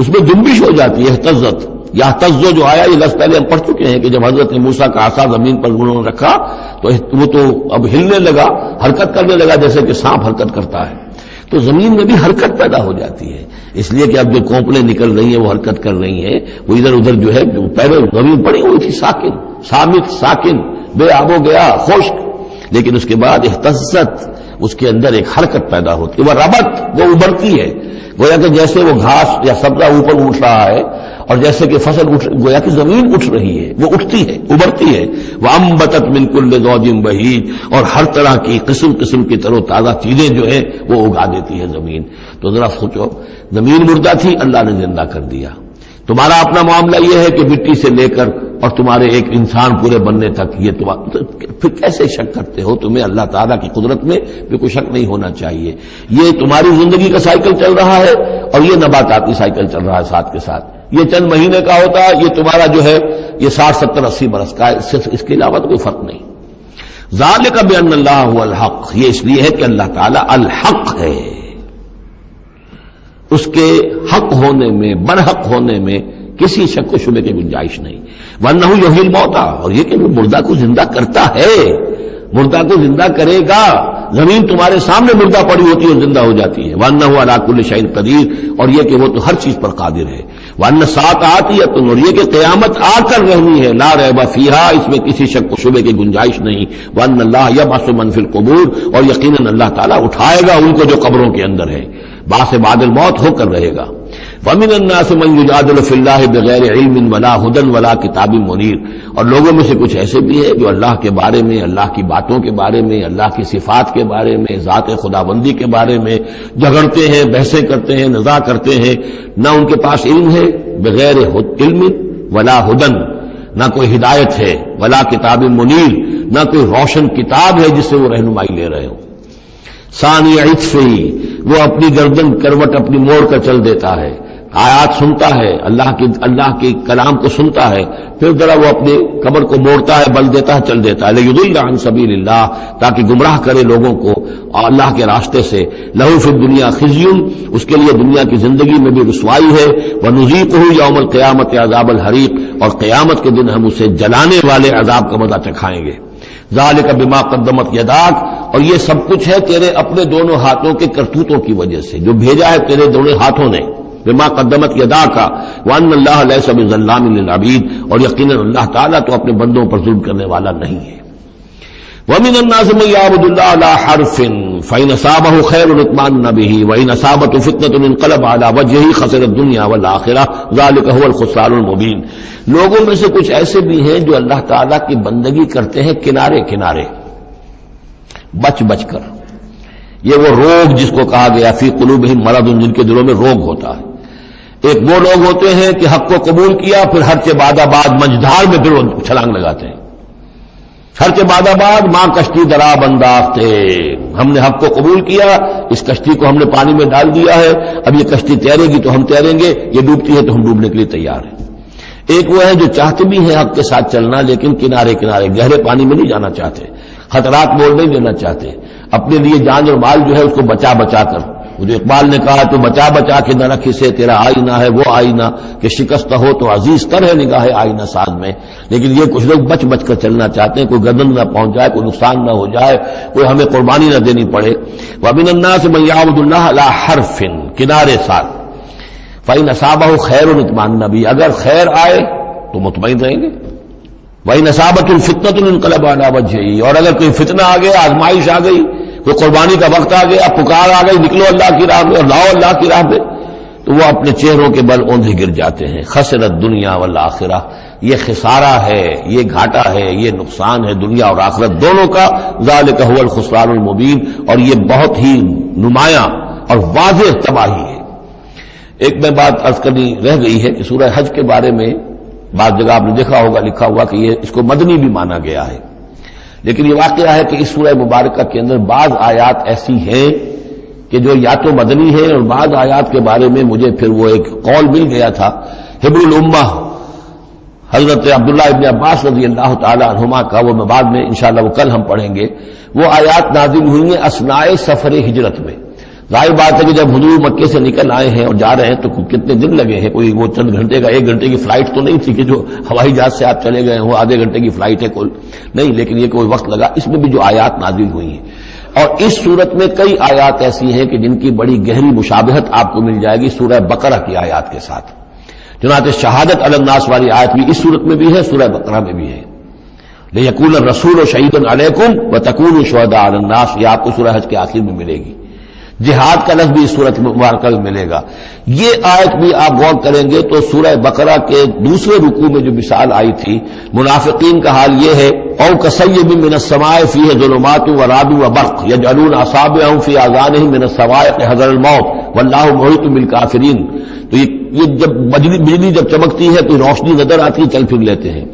اس میں جنبش ہو جاتی ہے، اہتزت یا اہتزو جو آیا یہ لفظ پہلے ہم پڑھ چکے ہیں کہ جب حضرت موسیٰ کا عصا زمین پر انہوں نے رکھا تو وہ تو اب ہلنے لگا، حرکت کرنے لگا جیسے کہ سانپ حرکت کرتا ہے، تو زمین میں بھی حرکت پیدا ہو جاتی ہے، اس لیے کہ اب جو کونپلیں نکل رہی ہیں وہ حرکت کر رہی ہیں، وہ ادھر ادھر جو ہے جو پہلے زمین پڑی ہوئی تھی ساکن، صامت، ساکن، بے آب و گیا، خشک، لیکن اس کے بعد اہتزت، اس کے اندر ایک حرکت پیدا ہوتی ہے، وہ ربت، وہ ابھرتی ہے، گویا کہ جیسے وہ گھاس یا سبزہ اوپر اٹھ رہا ہے، اور جیسے کہ فصل گویا کہ زمین اٹھ رہی ہے، وہ اٹھتی ہے، ابھرتی ہے، وَأَنبَتَتْ مِن كُلِّ زَوْجٍ بَهِيجٍ، اور ہر طرح کی قسم قسم کی تر و تازہ چیزیں جو ہیں وہ اگا دیتی ہے زمین۔ تو ذرا سوچو، زمین مردہ تھی، اللہ نے زندہ کر دیا۔ تمہارا اپنا معاملہ یہ ہے کہ مٹی سے لے کر اور تمہارے ایک انسان پورے بننے تک یہ پھر کیسے شک کرتے ہو؟ تمہیں اللہ تعالیٰ کی قدرت میں بھی کوئی شک نہیں ہونا چاہیے۔ یہ تمہاری زندگی کا سائیکل چل رہا ہے اور یہ نباتاتی سائیکل چل رہا ہے ساتھ کے ساتھ، یہ چند مہینے کا ہوتا ہے، یہ تمہارا جو ہے یہ 60 70 80 برس کا ہے، اس کے علاوہ تو کوئی فرق نہیں۔ ذالک بأن اللہ هو الحق، یہ اس لیے ہے کہ اللہ تعالیٰ الحق ہے، اس کے حق ہونے میں، برحق ہونے میں کسی شک و شبے کی گنجائش نہیں۔ وَأَنَّهُ يُحْيِي الْمَوْتَى، اور یہ کہ وہ مردہ کو زندہ کرتا ہے، مردہ کو زندہ کرے گا۔ زمین تمہارے سامنے مردہ پڑی ہوتی ہے اور زندہ ہو جاتی ہے۔ وَأَنَّهُ عَلَىٰ كُلِّ شَيْءٍ قَدِيرٌ، اور یہ کہ وہ تو ہر چیز پر قادر ہے۔ وَأَنَّ السَّاعَةَ آتِيَةٌ، اور یہ کہ قیامت آ کر رہنی ہے، لَا رَيْبَ فِيهَا، اس میں کسی شک و شبے کی گنجائش نہیں۔ وَأَنَّ اللَّهَ يَبْعَثُ مَن فِي الْقُبُورِ، اور یقیناً اللہ تعالیٰ اٹھائے گا ان کو جو قبروں کے اندر ہے۔ باس بعد الموت ہو کر رہے گا. وَمِنَ النَّاسِ مَن يُجَادِلُ فِي اللَّهِ بِغَيْرِ عِلْمٍ وَلَا هُدًى وَلَا كِتَابٍ مُنِيرٍ. اور لوگوں میں سے کچھ ایسے بھی ہیں جو اللہ کے بارے میں، اللہ کی باتوں کے بارے میں، اللہ کی صفات کے بارے میں، ذات خداوندی کے بارے میں جھگڑتے ہیں، بحثیں کرتے ہیں، نزاع کرتے ہیں. نہ ان کے پاس علم ہے، بغیر علم ولا ہدن، نہ کوئی ہدایت ہے، ولا کتاب منیر، نہ کوئی روشن کتاب ہے جس سے وہ رہنمائی لے رہے ہوں. ثانی عطفی، وہ اپنی گردن کروٹ اپنی موڑ کر چل دیتا ہے. آیات سنتا ہے، اللہ کے کلام کو سنتا ہے، پھر ذرا وہ اپنے کمر کو موڑتا ہے، بل دیتا ہے، چل دیتا ہے. لیضل عن سبیل اللہ، تاکہ گمراہ کرے لوگوں کو اللہ کے راستے سے. لہ فی الدنیا خزی، اس کے لیے دنیا کی زندگی میں بھی رسوائی ہے. ونذیقہ یوم القیامت عذاب الحریق، اور قیامت کے دن ہم اسے جلانے والے عذاب کا مزہ چکھائیں گے. ذالک بما قدمت یداک، اور یہ سب کچھ ہے تیرے اپنے دونوں ہاتھوں کے کرتوتوں کی وجہ سے، جو بھیجا ہے تیرے دونوں ہاتھوں نے. بما قدمت یداک وان اللہ لیس بظلام للعبید، اور یقیناً اللہ تعالیٰ تو اپنے بندوں پر ظلم کرنے والا نہیں ہے. ومن الناس من يعبد الله على حرف فإن أصابه خير اطمأن به وإن أصابته فتنة انقلب على وجهه خسر الدنيا والآخرة ذلك هو الخسران المبين. لوگوں میں سے کچھ ایسے بھی ہیں جو اللہ تعالیٰ کی بندگی کرتے ہیں کنارے کنارے، بچ بچ کر. یہ وہ روگ جس کو کہا گیا فی قلوبہم مرض، جن کے دلوں میں روگ ہوتا ہے. ایک وہ لوگ ہوتے ہیں کہ حق کو قبول کیا، پھر ہر کے بعد منجدھار میں پھر وہ چھلانگ لگاتے ہیں. ہر کے بعد ماں کشتی درا بنداختے، ہم نے حق کو قبول کیا، اس کشتی کو ہم نے پانی میں ڈال دیا ہے، اب یہ کشتی تیرے گی تو ہم تیریں گے، یہ ڈوبتی ہے تو ہم ڈوبنے کے لیے تیار ہیں. ایک وہ ہے جو چاہتے بھی ہیں حق کے ساتھ چلنا، لیکن کنارے کنارے گہرے پانی میں نہیں جانا چاہتے، خطرات مول نہیں لینا چاہتے، اپنے لیے جان اور مال جو ہے اس کو بچا بچا کر. وہ جو اقبال نے کہا تو بچا بچا کے نہ رکھ سے تیرا آئینہ ہے وہ آئینہ کہ شکست ہو تو عزیز تر ہے نگاہ آئینہ ساز میں. لیکن یہ کچھ لوگ بچ بچ کر چلنا چاہتے ہیں، کوئی گردن نہ پہنچ جائے، کوئی نقصان نہ ہو جائے، کوئی ہمیں قربانی نہ دینی پڑے. وَمِنَ النَّاسِ مَن يَعْبُدُ اللَّهَ عَلَى حَرْفٍ، کنارے ساتھ. فَإِنْ أَصَابَهُ خَيْرٌ اطْمَأَنَّ بِهِ، اگر خیر آئے تو مطمئن رہیں گے. وَإِنْ أَصَابَتْهُ الْفِتْنَةُ انقلب على وجهه، اور اگر کوئی فتنہ آ گیا، آزمائش آ گئی، کوئی قربانی کا وقت آ گیا، پکار آ گئی، نکلو اللہ کی راہ میں اور لاؤ اللہ کی راہ میں، تو وہ اپنے چہروں کے بل اوندھے گر جاتے ہیں. خسرت دنیا والآخرہ، یہ خسارہ ہے، یہ گھاٹا ہے، یہ نقصان ہے دنیا اور آخرت دونوں کا. ذالک هو الخسران المبین، اور یہ بہت ہی نمایاں اور واضح تباہی ہے. ایک میں بات عرض کرنی رہ گئی ہے کہ سورہ حج کے بارے میں بعض جگہ آپ نے دیکھا ہوگا لکھا ہوا کہ یہ اس کو مدنی بھی مانا گیا ہے، لیکن یہ واقعہ ہے کہ اس سورہ مبارکہ کے اندر بعض آیات ایسی ہیں کہ جو یا تو مدنی ہیں، اور بعض آیات کے بارے میں مجھے پھر وہ ایک قول مل گیا تھا حبر الامہ حضرت عبداللہ ابن عباس رضی اللہ تعالی عنہما کا، وہ میں بعد میں انشاءاللہ وہ کل ہم پڑھیں گے. وہ آیات نازل ہوئی ہیں اثناء سفر ہجرت میں. ظاہر بات ہے کہ جب حضور مکے سے نکل آئے ہیں اور جا رہے ہیں تو کتنے دن لگے ہیں، کوئی وہ چند گھنٹے کا 1 گھنٹے کی فلائٹ تو نہیں تھی کہ جو ہوائی جہاز سے آپ چلے گئے ہوں، آدھے گھنٹے کی فلائٹ ہے کل نہیں، لیکن یہ کوئی وقت لگا. اس میں بھی جو آیات نازل ہوئی ہیں، اور اس صورت میں کئی آیات ایسی ہیں کہ جن کی بڑی گہری مشابہت آپ کو مل جائے گی سورہ بقرہ کی آیات کے ساتھ. چنانچہ شہادت علی الناس والی آیت بھی اس صورت میں بھی ہے، سورہ بقرہ میں بھی ہے. لیکون الرسول شہیدا علیکم وتکونوا شہداء علی الناس، یہ آپ کو سورہ حج کے آخر میں ملے گی. جہاد کا لفظ بھی اس صورت مبارکہ میں ملے گا. یہ آیت بھی آپ غور کریں گے تو سورہ بقرہ کے دوسرے رکوع میں جو مثال آئی تھی منافقین کا حال یہ ہے، او کصیب من السماء فیہ ظلمات ورعد وبرق یجعلون اصابعهم فی آذانهم من الصواعق حذر الموت واللہ محیط بالکافرین. تو یہ جب بجلی جب چمکتی ہے کوئی روشنی نظر آتی ہے چل پھر لیتے ہیں،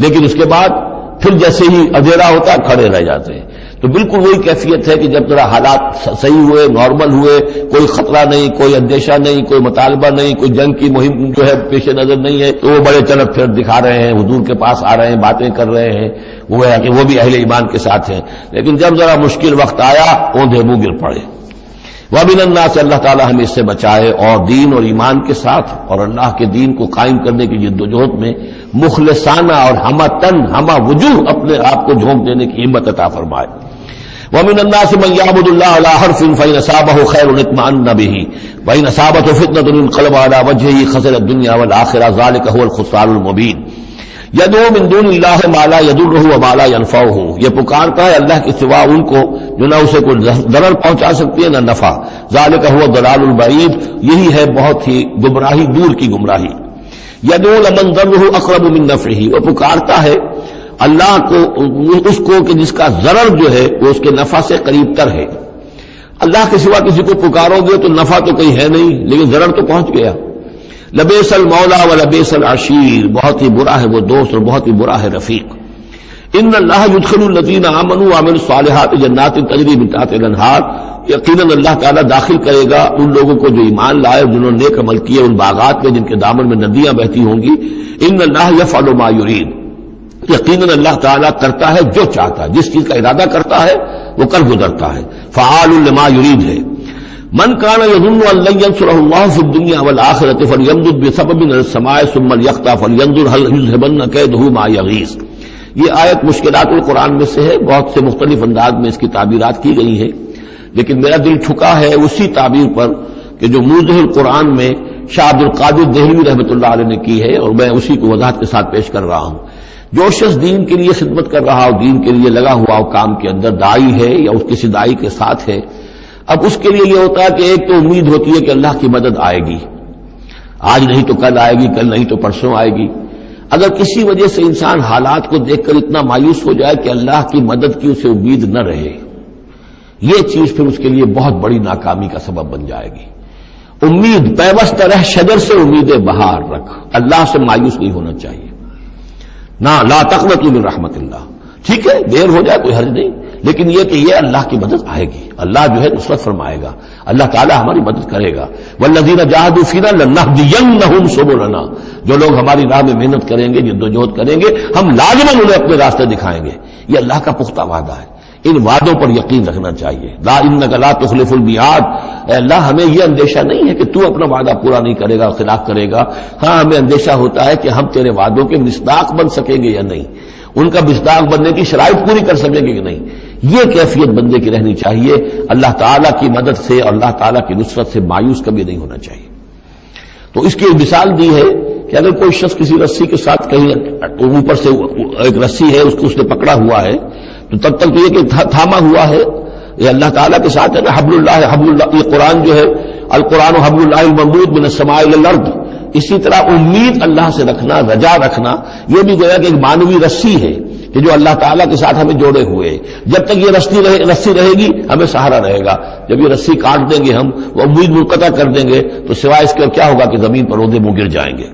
لیکن اس کے بعد پھر جیسے ہی اندھیرا ہوتا ہے کھڑے رہ جاتے ہیں. تو بالکل وہی کیفیت ہے کہ جب ذرا حالات صحیح ہوئے، نارمل ہوئے، کوئی خطرہ نہیں، کوئی اندیشہ نہیں، کوئی مطالبہ نہیں، کوئی جنگ کی مہم جو ہے پیش نظر نہیں ہے، تو وہ بڑے چلک پھر دکھا رہے ہیں، حضور کے پاس آ رہے ہیں، باتیں کر رہے ہیں، وہ ہے کہ وہ بھی اہل ایمان کے ساتھ ہیں. لیکن جب ذرا مشکل وقت آیا اوندھے منہ گر پڑے. وَمِنَ النَّاسِ، اللہ تعالی ہمیں اس سے بچائے، اور دین اور ایمان کے ساتھ اور اللہ کے دین کو قائم کرنے کی جدوجہد میں مخلصانہ اور ہمہ وجوہ اپنے آپ کو جھونک دینے کی ہمت عطا فرمائے. وَمِنَ النَّاسِ مَن يَعْبُدُ اللَّهَ عَلَى حَرْفٍ فَإِنْ أَصَابَهُ خَيْرٌ اطْمَأَنَّ بِهِ وَإِنْ أَصَابَتْهُ فِتْنَةٌ انقلب على وجهه خسر الدنيا والآخرة ذلك هو الخسران المبين. يدعو من دون الله ما لا يضره وما لا ينفعه، یہ پکارتا ہے اللہ کے سوا ان کو جو نہ اسے کوئی ضرر پہنچا سکتی ہے نہ نفع. ذالک هو الضلال البعید، یہی ہے بہت ہی گمراہی دور کی گمراہی۔ یدعو لمن ضره اقرب من نفعه، وہ پکارتا ہے اللہ کو اس کو کہ جس کا ضرر جو ہے وہ اس کے نفع سے قریب تر ہے۔ اللہ کے سوا کسی کو پکارو گے تو نفع تو کہیں ہے نہیں، لیکن ضرر تو پہنچ گیا۔ لبئس المولا ولبئس العشیر، بہت ہی برا ہے وہ دوست اور بہت ہی برا ہے رفیق۔ ان اللہ يدخل الذین آمنوا وعملوا الصالحات جنات تجری من تحتها الانہار، یقیناً اللہ تعالیٰ داخل کرے گا ان لوگوں کو جو ایمان لائے، جنہوں نے نیک عمل کیے، ان باغات میں جن کے دامن میں ندیاں بہتی ہوں گی۔ ان اللہ یفعل ما یرید، یقیناً اللہ تعالیٰ کرتا ہے جو چاہتا ہے، جس چیز کا ارادہ کرتا ہے وہ کر گزرتا ہے۔ فعال لما یرید ہے۔ من کان یظن ان لن ینصرہ اللہ فی الدنیا والآخرۃ فلیمدد بسبب من السماء ثم لیقطع فلینظر هل یذهبن کیدہ ما یغیظ۔ یہ آیت مشکلات القرآن میں سے ہے، بہت سے مختلف انداز میں اس کی تعبیرات کی گئی ہیں، لیکن میرا دل ٹھکا ہے اسی تعبیر پر کہ جو موضح القرآن میں شاہ عبد القادر دہلوی رحمۃ اللہ علیہ نے کی ہے، اور میں اسی کو وضاحت کے ساتھ پیش کر رہا ہوں۔ جو شخص دین کے لیے خدمت کر رہا ہو، دین کے لیے لگا ہوا ہو، کام کے اندر داعی ہے یا اس کسی داعی کے ساتھ ہے، اب اس کے لیے یہ ہوتا ہے کہ ایک تو امید ہوتی ہے کہ اللہ کی مدد آئے گی، آج نہیں تو کل آئے گی، کل نہیں تو پرسوں آئے گی۔ اگر کسی وجہ سے انسان حالات کو دیکھ کر اتنا مایوس ہو جائے کہ اللہ کی مدد کی اسے امید نہ رہے، یہ چیز پھر اس کے لیے بہت بڑی ناکامی کا سبب بن جائے گی۔ امید پیوست رہ شجر سے امید بہار رکھ، اللہ سے مایوس نہیں ہونا چاہیے۔ نہ لا تقنطوا من رحمت اللہ، ٹھیک ہے دیر ہو جائے کوئی حرج نہیں، لیکن یہ کہ یہ اللہ کی مدد آئے گی، اللہ جو ہے نصرت فرمائے گا، اللہ تعالی ہماری مدد کرے گا۔ والذین جاہدوا فینا لنہدینہم سبلنا، جو لوگ ہماری راہ میں محنت کریں گے، جدوجہد کریں گے، ہم لازماً انہیں اپنے راستے دکھائیں گے۔ یہ اللہ کا پختہ وعدہ ہے، ان وعدوں پر یقین رکھنا چاہیے۔ لا انک لا تخلف المیعاد، اے اللہ ہمیں یہ اندیشہ نہیں ہے کہ تو اپنا وعدہ پورا نہیں کرے گا، خلاف کرے گا، ہاں ہمیں اندیشہ ہوتا ہے کہ ہم تیرے وعدوں کے مصداق بن سکیں گے یا نہیں، ان کا مصداق بننے کی شرائط پوری کر سکیں گے کہ نہیں۔ یہ کیفیت بندے کی رہنی چاہیے، اللہ تعالیٰ کی مدد سے اور اللہ تعالیٰ کی نصرت سے مایوس کبھی نہیں ہونا چاہیے۔ تو اس کی ایک مثال دی ہے کہ اگر کوئی شخص کسی رسی کے ساتھ کہیں اوپر سے ایک رسی ہے، اس کو اس نے پکڑا ہوا ہے، تو تب تک تو یہ کہ تھاما ہوا ہے، یہ اللہ تعالیٰ کے ساتھ ہے نا، حبل اللہ، یہ قرآن جو ہے القرآن حبل اللہ الممدود من السماء الى الارض، اسی طرح امید اللہ سے رکھنا، رجا رکھنا، یہ بھی گویا کہ ایک مانوی رسی ہے کہ جو اللہ تعالیٰ کے ساتھ ہمیں جوڑے ہوئے، جب تک یہ رسی رہے گی ہمیں سہارا رہے گا، جب یہ رسی کاٹ دیں گے ہم، وہ امید منقطع کر دیں گے تو سوائے اس کے کیا ہوگا کہ زمین پر رودے منہ گر جائیں گے۔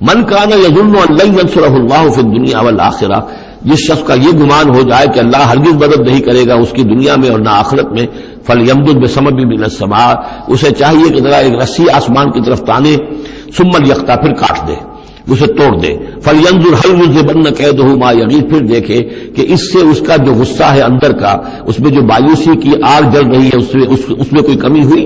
من کان یظن ان لن ینصرہ اللہ فی الدنیا والآخرہ، جس شخص کا یہ گمان ہو جائے کہ اللہ ہرگز مدد نہیں کرے گا اس کی دنیا میں اور نہ آخرت میں، فلیمدد بسبب من السماء، اسے چاہیے کہ ذرا ایک رسی آسمان کی طرف تانے، ثم لیقطع، پھر کاٹ دے، اسے توڑ دے، فلینظر هل یذهبن کیدہ ما یغیظ، پھر دیکھے کہ اس سے اس کا جو غصہ ہے اندر کا، اس میں جو مایوسی کی آگ جل رہی ہے اس میں کوئی کمی ہوئی،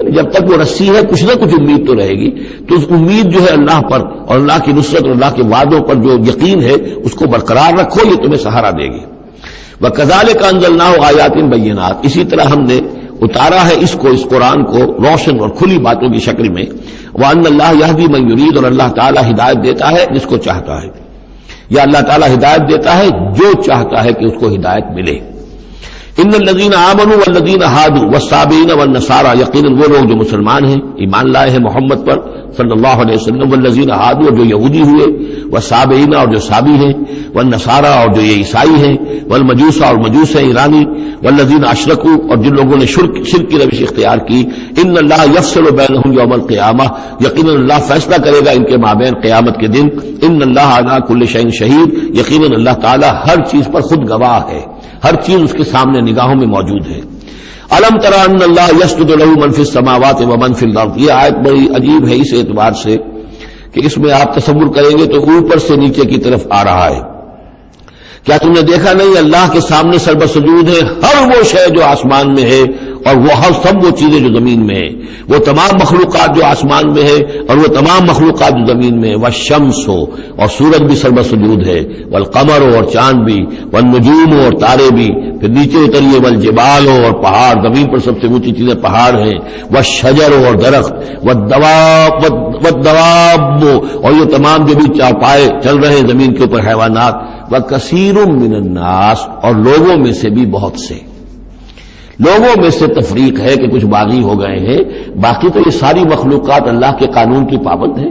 یعنی جب تک وہ رسی ہے کچھ نہ کچھ امید تو رہے گی، تو اس امید جو ہے اللہ پر اور اللہ کی نصرت اور اللہ کے وعدوں پر جو یقین ہے اس کو برقرار رکھو، یہ تمہیں سہارا دے گی۔ وَكَذَلِكَ أَنزَلْنَاهُ آيَاتٍ بَيِّنَاتٍ، اسی طرح ہم نے اتارا ہے اس قرآن کو روشن اور کھلی باتوں کی شکل میں۔ وَأَنَّ اللَّهَ يَهْدِي مَن يُرِيدُ، اور اللہ تعالیٰ ہدایت دیتا ہے جس کو چاہتا ہے، یا اللہ تعالیٰ ہدایت دیتا ہے جو چاہتا ہے کہ اس کو ہدایت ملے۔ ان الذین آمنوا والذین ہادوا والصابئین والنصارى، یقیناً وہ لوگ جو مسلمان ہیں، ایمان لائے ہیں محمد پر صلی اللہ علیہ وسلم، والذین ہادوا، اور جو یہودی ہوئے، والصابئین، اور جو صابی ہیں، والنصارى، اور جو یہ عیسائی ہیں، والمجوس، اور مجوس ہیں ایرانی، والذین اشرکوا، اور جن لوگوں نے شرک کی روش اختیار کی، ان اللہ یفصل بینہم یوم القیامہ، یقیناً اللہ فیصلہ کرے گا ان کے مابین قیامت کے دن۔ ان اللہ علی کل شیء شہید، یقیناً اللہ تعالیٰ ہر چیز پر خود گواہ ہے، ہر چیز اس کے سامنے نگاہوں میں موجود ہے۔ الم تر ان اللہ یسجد له من فی السماوات ومن فی الارض، یہ آیت بڑی عجیب ہے اس اعتبار سے کہ اس میں آپ تصور کریں گے تو اوپر سے نیچے کی طرف آ رہا ہے۔ کیا تم نے دیکھا نہیں اللہ کے سامنے سربر سجود ہے ہر وہ شے جو آسمان میں ہے اور وہ ہر سب وہ چیزیں جو زمین میں ہیں، وہ تمام مخلوقات جو آسمان میں ہے اور وہ تمام مخلوقات جو زمین میں ہے، والشمس ہو، اور سورج بھی سربر سجود ہے، والقمر ہو، اور چاند بھی، والنجوم ہو، اور تارے بھی، پھر نیچے اتریے، والجبال ہو، اور پہاڑ، زمین پر سب سے اونچی چیزیں پہاڑ ہیں، والشجر ہو، اور درخت، والدواب، اور یہ تمام جو بھی چارپائے چل رہے ہیں زمین کے اوپر حیوانات، وَكَثِيرٌ مِّنَ النَّاسِ، اور لوگوں میں سے بھی بہت سے۔ لوگوں میں سے تفریق ہے کہ کچھ باغی ہو گئے ہیں، باقی تو یہ ساری مخلوقات اللہ کے قانون کی پابند ہیں،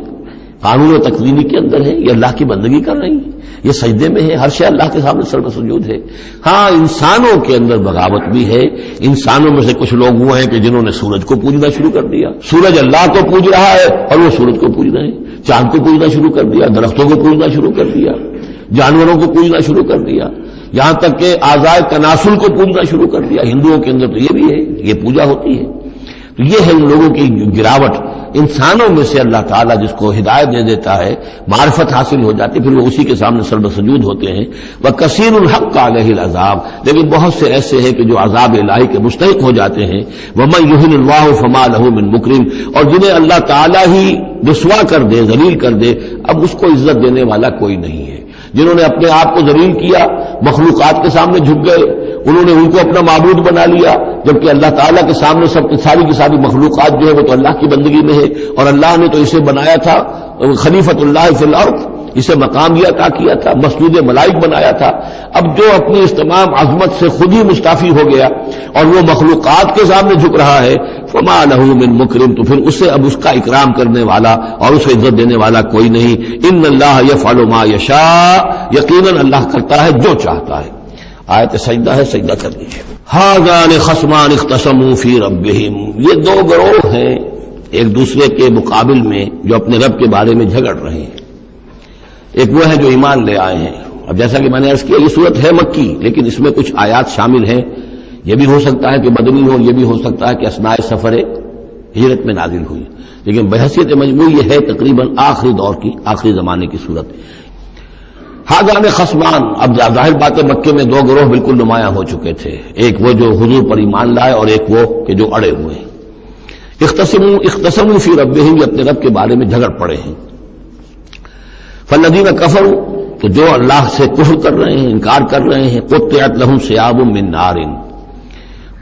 قانون و تقویمی کے اندر ہے، یہ اللہ کی بندگی کر رہی ہیں، یہ سجدے میں ہے، ہر شے اللہ کے سامنے سر سجود ہے۔ ہاں انسانوں کے اندر بغاوت بھی ہے، انسانوں میں سے کچھ لوگ وہ ہیں کہ جنہوں نے سورج کو پوجنا شروع کر دیا، سورج اللہ کو پوج رہا ہے اور وہ سورج کو پوج رہے ہیں، چاند کو پوجنا شروع کر دیا، درختوں کو پوجنا شروع کر دیا، جانوروں کو پوجنا شروع کر دیا، یہاں تک کہ اعضائے تناسل کو پوجنا شروع کر دیا۔ ہندوؤں کے اندر تو یہ بھی ہے، یہ پوجا ہوتی ہے۔ تو یہ ہے ان لوگوں کی گراوٹ۔ انسانوں میں سے اللہ تعالیٰ جس کو ہدایت دے دیتا ہے، معرفت حاصل ہو جاتی، پھر وہ اسی کے سامنے سجود ہوتے ہیں۔ وَكَثِيرٌ حَقَّ عَلَيْهِ الْعَذَابُ، لیکن بہت سے ایسے ہیں کہ جو عذاب الہی کے مستحق ہو جاتے ہیں۔ وَمَن يُهِنِ اللَّهُ فَمَا لَهُ مِن مُكْرِمٍ، اور جنہیں اللہ تعالیٰ ہی رسوا کر دے، ذلیل کر دے، اب اس کو عزت دینے والا کوئی نہیں ہے۔ جنہوں نے اپنے آپ کو ذلیل کیا، مخلوقات کے سامنے جھک گئے، انہوں نے ان کو اپنا معبود بنا لیا، جبکہ اللہ تعالیٰ کے سامنے سب ساری کی ساری مخلوقات جو ہے وہ تو اللہ کی بندگی میں ہے، اور اللہ نے تو اسے بنایا تھا خلیفۃ اللہ فی الارض، اسے مقام بھی عطا کیا تھا، مسجود ملائک بنایا تھا۔ اب جو اپنی اس تمام عظمت سے خود ہی مستعفی ہو گیا اور وہ مخلوقات کے سامنے جھک رہا ہے، فما لہ من مکرم، تو پھر اسے اب اس کا اکرام کرنے والا اور اسے عزت دینے والا کوئی نہیں۔ ان اللہ یفعل ما یشاء، یقیناً اللہ کرتا ہے جو چاہتا ہے۔ آیت سجدہ ہے، سجدہ کر لیجیے۔ ھذان خصمان اختصموا فی ربہم، یہ دو گروہ ہیں ایک دوسرے کے مقابل میں جو اپنے رب کے بارے میں جھگڑ رہے ہیں۔ ایک وہ ہے جو ایمان لے آئے ہیں، اب جیسا کہ میں نے عرض کیا یہ صورت ہے مکی، لیکن اس میں کچھ آیات شامل ہیں، یہ بھی ہو سکتا ہے کہ مدنی ہو، یہ بھی ہو سکتا ہے کہ اثناء سفر ہجرت میں نازل ہوئی، لیکن بحیثیت مجموع یہ ہے تقریباً آخری دور کی، آخری زمانے کی صورت۔ ھذان خصمان، اب ظاہر بات ہے مکے میں دو گروہ بالکل نمایاں ہو چکے تھے، ایک وہ جو حضور پر ایمان لائے اور ایک وہ کہ جو اڑے ہوئے ہیں۔ اختصموا فی ربہم، یہ اپنے رب کے بارے میں جھگڑ پڑے ہیں۔ فالذین کفروا، تو جو اللہ سے کفر کر رہے ہیں، انکار کر رہے ہیں، قطعت لہم ثیاب من نار،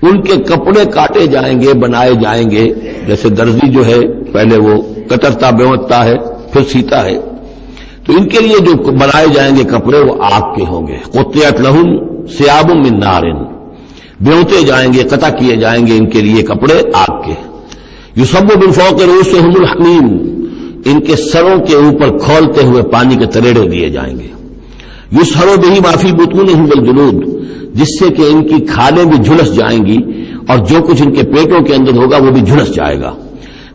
ان کے کپڑے کاٹے جائیں گے، بنائے جائیں گے، جیسے درزی جو ہے پہلے وہ کترتا بیوتتا ہے پھر سیتا ہے، تو ان کے لیے جو بنائے جائیں گے کپڑے وہ آگ کے ہوں گے۔ قطعت لہم ثیاب من نار، بیوتے جائیں گے، قطع کیے جائیں گے ان کے لیے کپڑے آگ کے۔ یصب من فوق رؤوسہم الحمیم، ان کے سروں کے اوپر کھولتے ہوئے پانی کے تریڑے دیے جائیں گے۔ یسحر بہ ما فی بطونہم والجلود، جس سے کہ ان کی کھالیں بھی جھلس جائیں گی اور جو کچھ ان کے پیٹوں کے اندر ہوگا وہ بھی جھلس جائے گا۔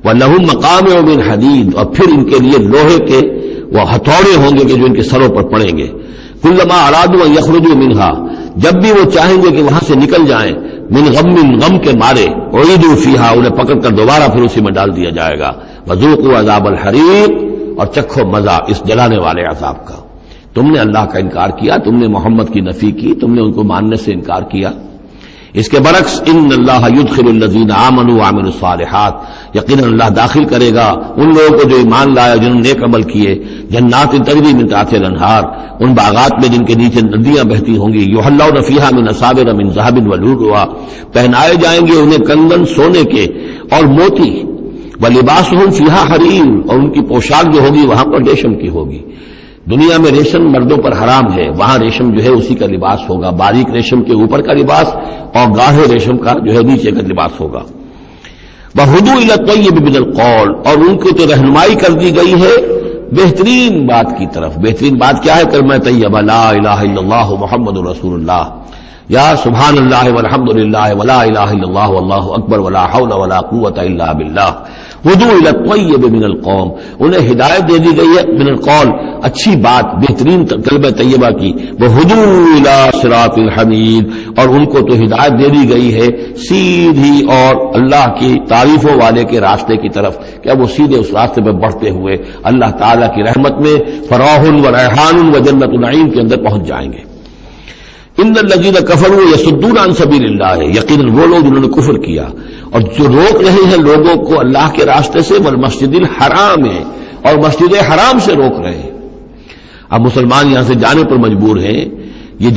وَلَهُم مَّقَامِعُ مِنْ حَدِيدٍ، اور پھر ان کے لیے لوہے کے وہ ہتھوڑے ہوں گے کہ جو ان کے سروں پر پڑیں گے۔ كُلَّمَا أَرَادُوا أَن يَخْرُجُوا مِنْهَا، جب بھی وہ چاہیں گے کہ وہاں سے نکل جائیں، من غم کے مارے، اعیدوا فیہا، انہیں پکڑ کر دوبارہ پھر اسی میں ڈال دیا جائے گا۔ وذوقوا عذاب الحریق، اور چکھو مزہ اس جلانے والے عذاب کا۔ تم نے اللہ کا انکار کیا، تم نے محمد کی نفی کی، تم نے ان کو ماننے سے انکار کیا۔ اس کے برعکس ان اللہ یدخل الذین آمنوا وعملوا الصالحات، یقیناً اللہ داخل کرے گا ان لوگوں کو جو ایمان لائے، جنہوں نے نیک عمل کیے، جنات تجری من تحتها الانہار، ان باغات میں جن کے نیچے ندیاں بہتی ہوں گی، یحلون فیہا من اساور من ذهب ولؤلؤا، پہنائے جائیں گے انہیں کنگن سونے کے اور موتی، ولباسہم فیہا حریر، اور ان کی پوشاک جو ہوگی وہاں پر ریشم کی ہوگی۔ دنیا میں ریشم مردوں پر حرام ہے، وہاں ریشم جو ہے اسی کا لباس ہوگا، باریک ریشم کے اوپر کا لباس اور گاڑھے ریشم کا جو ہے نیچے کا لباس ہوگا۔ وَهُدُوا إِلَى الطَّيِّبِ مِنَ الْقَوْلِ، اور ان کو تو رہنمائی کر دی گئی ہے بہترین بات کی طرف۔ بہترین بات کیا ہے؟ کلمہ طیبہ لا الہ الا اللہ محمد رسول اللہ، یا سبحان اللہ والحمد للہ ولا الہ الا اللہ واللہ اکبر ولا حول ولا قوۃ الا باللہ۔ ہدوا الی الطیب من القول، انہیں ہدایت دے دی گئی ہے من القول، اچھی بات، بہترین کلمہ طیبہ کی۔ وہدوا الی صراط الحمید، اور ان کو تو ہدایت دے دی گئی ہے سیدھی اور اللہ کی تعریفوں والے کے راستے کی طرف، کہ اب وہ سیدھے اس راستے پہ بڑھتے ہوئے اللہ تعالیٰ کی رحمت میں فراح و ریحان و جنت النعیم کے اندر پہنچ جائیں گے۔ ان الذین کفروا یصدون عن سبیل اللہ، یقیناً وہ لوگ جنہوں نے کفر کیا اور جو روک رہے ہیں لوگوں کو اللہ کے راستے سے، والمسجد الحرام ہے، اور مسجد حرام سے روک رہے ہیں۔ اب مسلمان یہاں سے جانے پر مجبور ہیں، یہ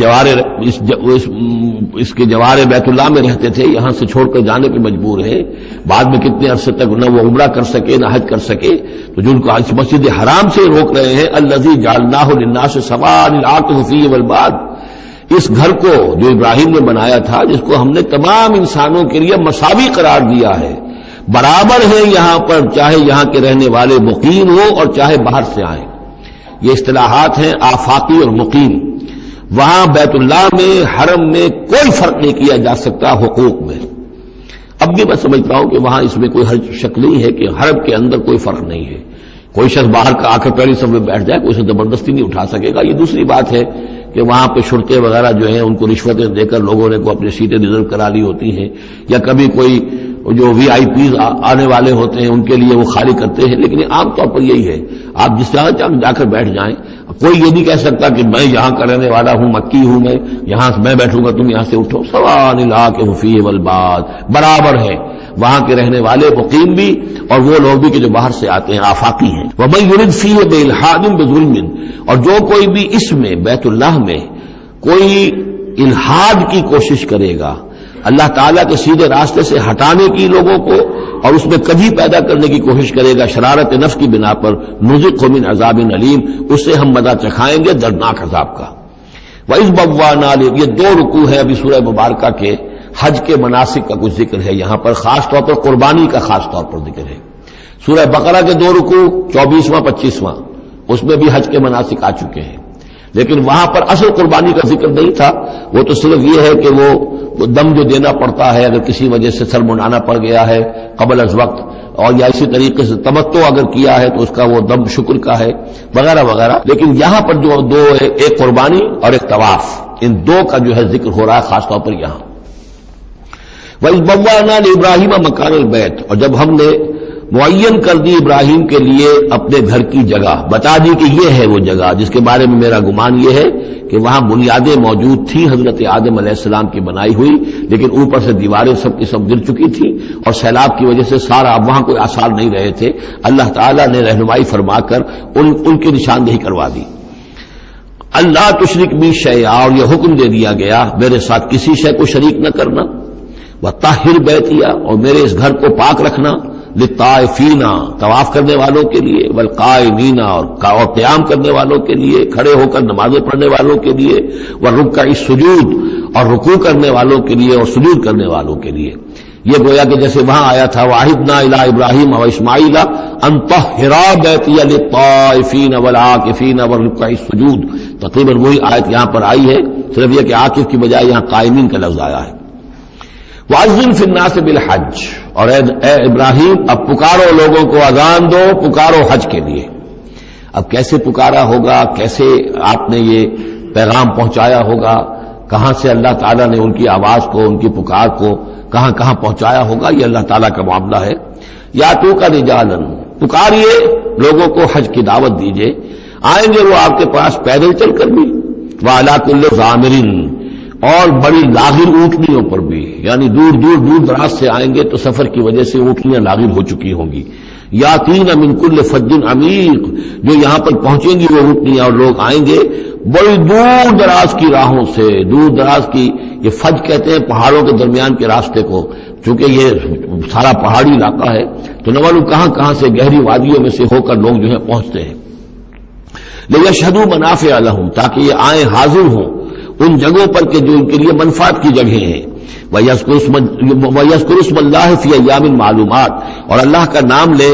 اس کے جوار بیت اللہ میں رہتے تھے، یہاں سے چھوڑ کر جانے پر مجبور ہیں، بعد میں کتنے عرصے تک نہ وہ عمرہ کر سکے نہ حج کر سکے، تو جن کو اس مسجد حرام سے روک رہے ہیں، الذی جعلناہ للناس سواء العاکف فیہ والباد، اس گھر کو جو ابراہیم نے بنایا تھا، جس کو ہم نے تمام انسانوں کے لیے مساوی قرار دیا ہے، برابر ہے یہاں پر، چاہے یہاں کے رہنے والے مقیم ہوں اور چاہے باہر سے آئیں. یہ اصطلاحات ہیں آفاقی اور مقیم. وہاں بیت اللہ میں، حرم میں کوئی فرق نہیں کیا جا سکتا حقوق میں. اب بھی میں سمجھتا ہوں کہ وہاں اس میں کوئی حرج شک نہیں ہے کہ حرم کے اندر کوئی فرق نہیں ہے. کوئی شخص باہر کا آ کر پہلی صف میں بیٹھ جائے، کوئی اسے زبردستی نہیں اٹھا سکے گا. یہ دوسری بات ہے کہ وہاں پہ شرطے وغیرہ جو ہیں ان کو رشوتیں دے کر لوگوں نے کو اپنی سیٹیں ریزرو کرا لی ہوتی ہیں، یا کبھی کوئی جو وی آئی پیز آنے والے ہوتے ہیں ان کے لیے وہ خالی کرتے ہیں. لیکن عام طور پر یہی ہے، آپ جس جگہ جا کر بیٹھ جائیں. کوئی یہ نہیں کہہ سکتا کہ میں یہاں کا رہنے والا ہوں، مکی ہوں، میں بیٹھوں گا تم یہاں سے اٹھو. سواء العاکف فیہ والباد، برابر ہے وہاں کے رہنے والے مقیم بھی اور وہ لوگ بھی کہ جو باہر سے آتے ہیں، آفاقی ہیں. وَمَن يُرِدْ فِيهِ بِإِلْحَادٍ بِظُلْمٍ، اور جو کوئی بھی اس میں بیت اللہ میں کوئی الحاد کی کوشش کرے گا، اللہ تعالیٰ کے سیدھے راستے سے ہٹانے کی لوگوں کو، اور اس میں کبھی پیدا کرنے کی کوشش کرے گا شرارت نفس کی بنا پر، نُذِقْهُ مِنْ عَذَابٍ أَلِيمٍ، اسے ہم مزہ چکھائیں گے دردناک عذاب کا. وَإِذْ بَوَّأْنَا، یہ دو رکوع ہے ابھی سورہ مبارکہ کے. حج کے مناسک کا کچھ ذکر ہے یہاں پر، خاص طور پر قربانی کا خاص طور پر ذکر ہے. سورہ بقرہ کے دو رکوع 24واں 25واں، اس میں بھی حج کے مناسک آ چکے ہیں، لیکن وہاں پر اصل قربانی کا ذکر نہیں تھا. وہ تو صرف یہ ہے کہ وہ دم جو دینا پڑتا ہے اگر کسی وجہ سے سر منڈانا پڑ گیا ہے قبل از وقت، اور یا اسی طریقے سے تمتع اگر کیا ہے تو اس کا وہ دم شکر کا ہے وغیرہ وغیرہ. لیکن یہاں پر جو دو ہے، ایک قربانی اور ایک طواف، ان دو کا جو ہے ذکر ہو رہا ہے خاص طور پر یہاں. وَإِذْ بَوَّأْنَا لِإِبْرَاهِيمَ مَكَانَ الْبَيْتِ، اور جب ہم نے معین کر دی ابراہیم کے لیے اپنے گھر کی جگہ، بتا دی کہ یہ ہے وہ جگہ جس کے بارے میں میرا گمان یہ ہے کہ وہاں بنیادیں موجود تھیں حضرت آدم علیہ السلام کی بنائی ہوئی، لیکن اوپر سے دیواریں سب کی سب گر چکی تھیں اور سیلاب کی وجہ سے سارا اب وہاں کوئی آثار نہیں رہے تھے. اللہ تعالیٰ نے رہنمائی فرما کر ان کی نشاندہی کروا دی. اللہ تشرک بی شیئا، اور یہ حکم دے دیا گیا میرے ساتھ کسی شے کو شریک نہ کرنا. وطہر بیتیا، اور میرے اس گھر کو پاک رکھنا. للطائفین، طواف کرنے والوں کے لیے. والقائمین، اور قیام کرنے والوں کے لیے، کھڑے ہو کر نمازیں پڑھنے والوں کے لیے. والرکع السجود، اور رکوع کرنے والوں کے لیے اور سجود کرنے والوں کے لیے. یہ گویا کہ جیسے وہاں آیا تھا وَعَهِدْنَا إِلَىٰ إِبْرَاهِيمَ وَإِسْمَاعِيلَ أَن طَهِّرَا بَيْتِيَ لِلطَّائِفِينَ وَالْعَاكِفِينَ وَالرُّكَّعِ السُّجُودِ. تقریباً وہی آیت یہاں پر آئی ہے، صرف یہ کہ عاکف کی بجائے یہاں قائمین کا لفظ آیا ہے. وَأَذِّن فِي النَّاسِ بِالْحَجِّ، اور اے ابراہیم اب پکارو لوگوں کو، اذان دو، پکارو حج کے لیے. اب کیسے پکارا ہوگا، کیسے آپ نے یہ پیغام پہنچایا ہوگا، کہاں سے اللہ تعالیٰ نے ان کی آواز کو، ان کی پکار کو کہاں کہاں پہنچایا ہوگا، یہ اللہ تعالیٰ کا معاملہ ہے. یا تو کا رجالن، پکاریے لوگوں کو، حج کی دعوت دیجیے. آئیں گے وہ آپ کے پاس پیدل چل کر بھی، وَعَلَىٰ كُلِّ ضَامِرٍ، اور بڑی لاغر اونٹنیوں پر بھی، یعنی دور دراز سے آئیں گے تو سفر کی وجہ سے اونٹنیاں لاغر ہو چکی ہوں گی. یاتین من کل فج عمیق، جو یہاں پر پہنچیں گی وہ اونٹنیاں اور لوگ آئیں گے بڑی دور دراز کی راہوں سے. دور دراز کی، یہ فج کہتے ہیں پہاڑوں کے درمیان کے راستے کو، چونکہ یہ سارا پہاڑی علاقہ ہے تو نہ معلوم کہاں کہاں سے گہری وادیوں میں سے ہو کر لوگ جو ہے پہنچتے ہیں. لیشہدوا منافع لہم، تاکہ یہ آئیں حاضر ہوں ان جگہوں پر کہ جو ان کے لیے منفعت کی جگہیں ہیں. وَيَذْكُرُ اسْمَ اللَّهِ فِي أَيَّامٍ مَّعْلُومَاتٍ، اور اللہ کا نام لے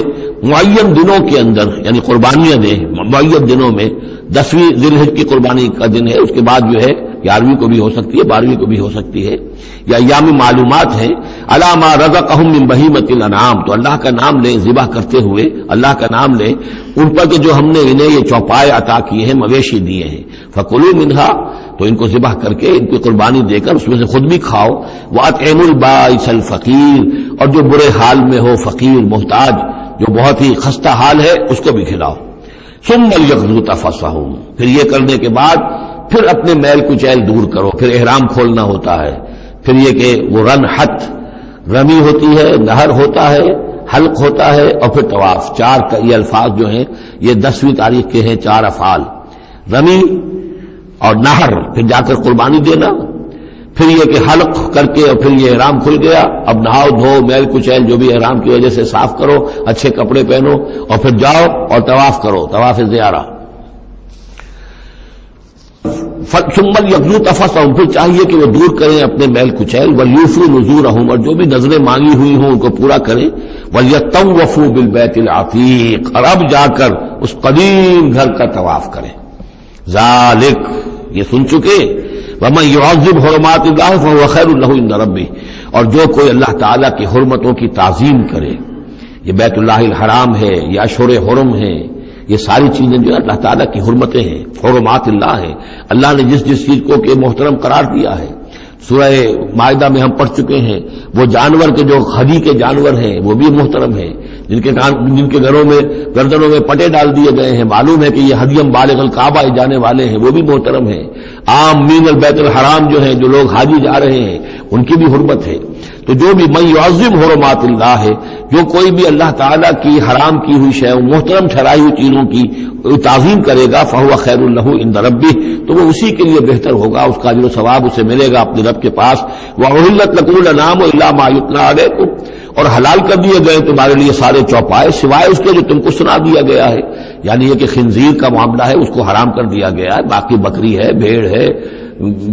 معین دنوں کے اندر، یعنی قربانیاں دیں معین دنوں میں. 10ویں ذی الحجہ کی قربانی کا دن ہے، اس کے بعد جو ہے 11ویں کو بھی ہو سکتی ہے، 12ویں کو بھی ہو سکتی ہے، یا ایام معلومات ہیں. عَلَىٰ مَا رَزَقَهُم مِّن بَهِیمَةِ الْأَنْعَامِ، تو اللہ کا نام لیں ذبح کرتے ہوئے، اللہ کا نام لیں ان پر کہ جو ہم نے انہیں یہ چوپائے عطا کیے ہیں، مویشی دیے ہیں. فَكُلُوا مِنْهَا، تو ان کو ذبح کر کے ان کی قربانی دے کر اس میں سے خود بھی کھاؤ. وَأَطْعِمُوا الْبَائِسَ الْفَقِيرَ، اور جو برے حال میں ہو، فقیر محتاج جو بہت ہی خستہ حال ہے، اس کو بھی کھلاؤ. ثُمَّ لْيَقْضُوا تَفَثَّهُمْ، پھر یہ کرنے کے بعد پھر اپنے میل کچیل دور کرو، پھر احرام کھولنا ہوتا ہے. پھر یہ کہ وہ رمی ہوتی ہے، نہر ہوتا ہے، حلق ہوتا ہے، اور پھر طواف. 4 کا یہ الفاظ جو ہیں یہ 10ویں تاریخ کے ہیں 4 افعال، رمی اور نہر، پھر جا کر قربانی دینا، پھر یہ کہ حلق کر کے اور پھر یہ احرام کھل گیا. اب نہاؤ دھو، میل کچیل جو بھی احرام کی وجہ سے صاف کرو، اچھے کپڑے پہنو اور پھر جاؤ اور طواف کرو، طواف زیارہ. ثم یغضوا تفثهم، پھر چاہیے کہ وہ دور کریں اپنے میل کچیل، ولیوفوا نذورهم، اور جو بھی نذریں مانگی ہوئی ہوں ان کو پورا کریں، ولیطوفوا بالبیت العتیق، اور اب جا کر اس قدیم گھر کا طواف کریں۔ ذالک، یہ سن چکے، ومن يعظم حرمات اللہ فهو خیر له عند ربہ، اور جو کوئی اللہ تعالیٰ کی حرمتوں کی تعظیم کرے، یہ بیت اللہ الحرام ہے یا اشہر حرم ہے، یہ ساری چیزیں جو اللہ تعالیٰ کی حرمتیں ہیں، حرمات اللہ ہیں، اللہ نے جس جس چیز کو کہ محترم قرار دیا ہے۔ سورہ مائدہ میں ہم پڑھ چکے ہیں، وہ جانور کے جو خدی کے جانور ہیں وہ بھی محترم ہیں، جن کے گھروں میں گردنوں میں پٹے ڈال دیے گئے ہیں، معلوم ہے کہ یہ ہدیم بالغ الکعبہ جانے والے ہیں، وہ بھی محترم ہیں۔ عام مین البیت الحرام جو ہیں، جو لوگ حاجی جا رہے ہیں، ان کی بھی حرمت ہے۔ تو جو بھی من یعظم حرمات اللہ ہے، جو کوئی بھی اللہ تعالیٰ کی حرام کی ہوئی شے، محترم ٹھہرائی ہوئی چیزوں کی تعظیم کرے گا، فہو خیر لہ عند ربہ، تو وہ اسی کے لیے بہتر ہوگا، اس کا اجر و ثواب اسے ملے گا اپنے رب کے پاس۔ وَأُحِلَّتْ لَكُمُ الْأَنْعَامُ إِلَّا مَا يُتْلَىٰ عَلَيْكُمْ، اور حلال کر دیے گئے تمہارے لیے سارے چوپائے سوائے اس کے جو تم کو سنا دیا گیا ہے، یعنی یہ کہ خنزیر کا معاملہ ہے اس کو حرام کر دیا گیا ہے، باقی بکری ہے، بھیڑ ہے،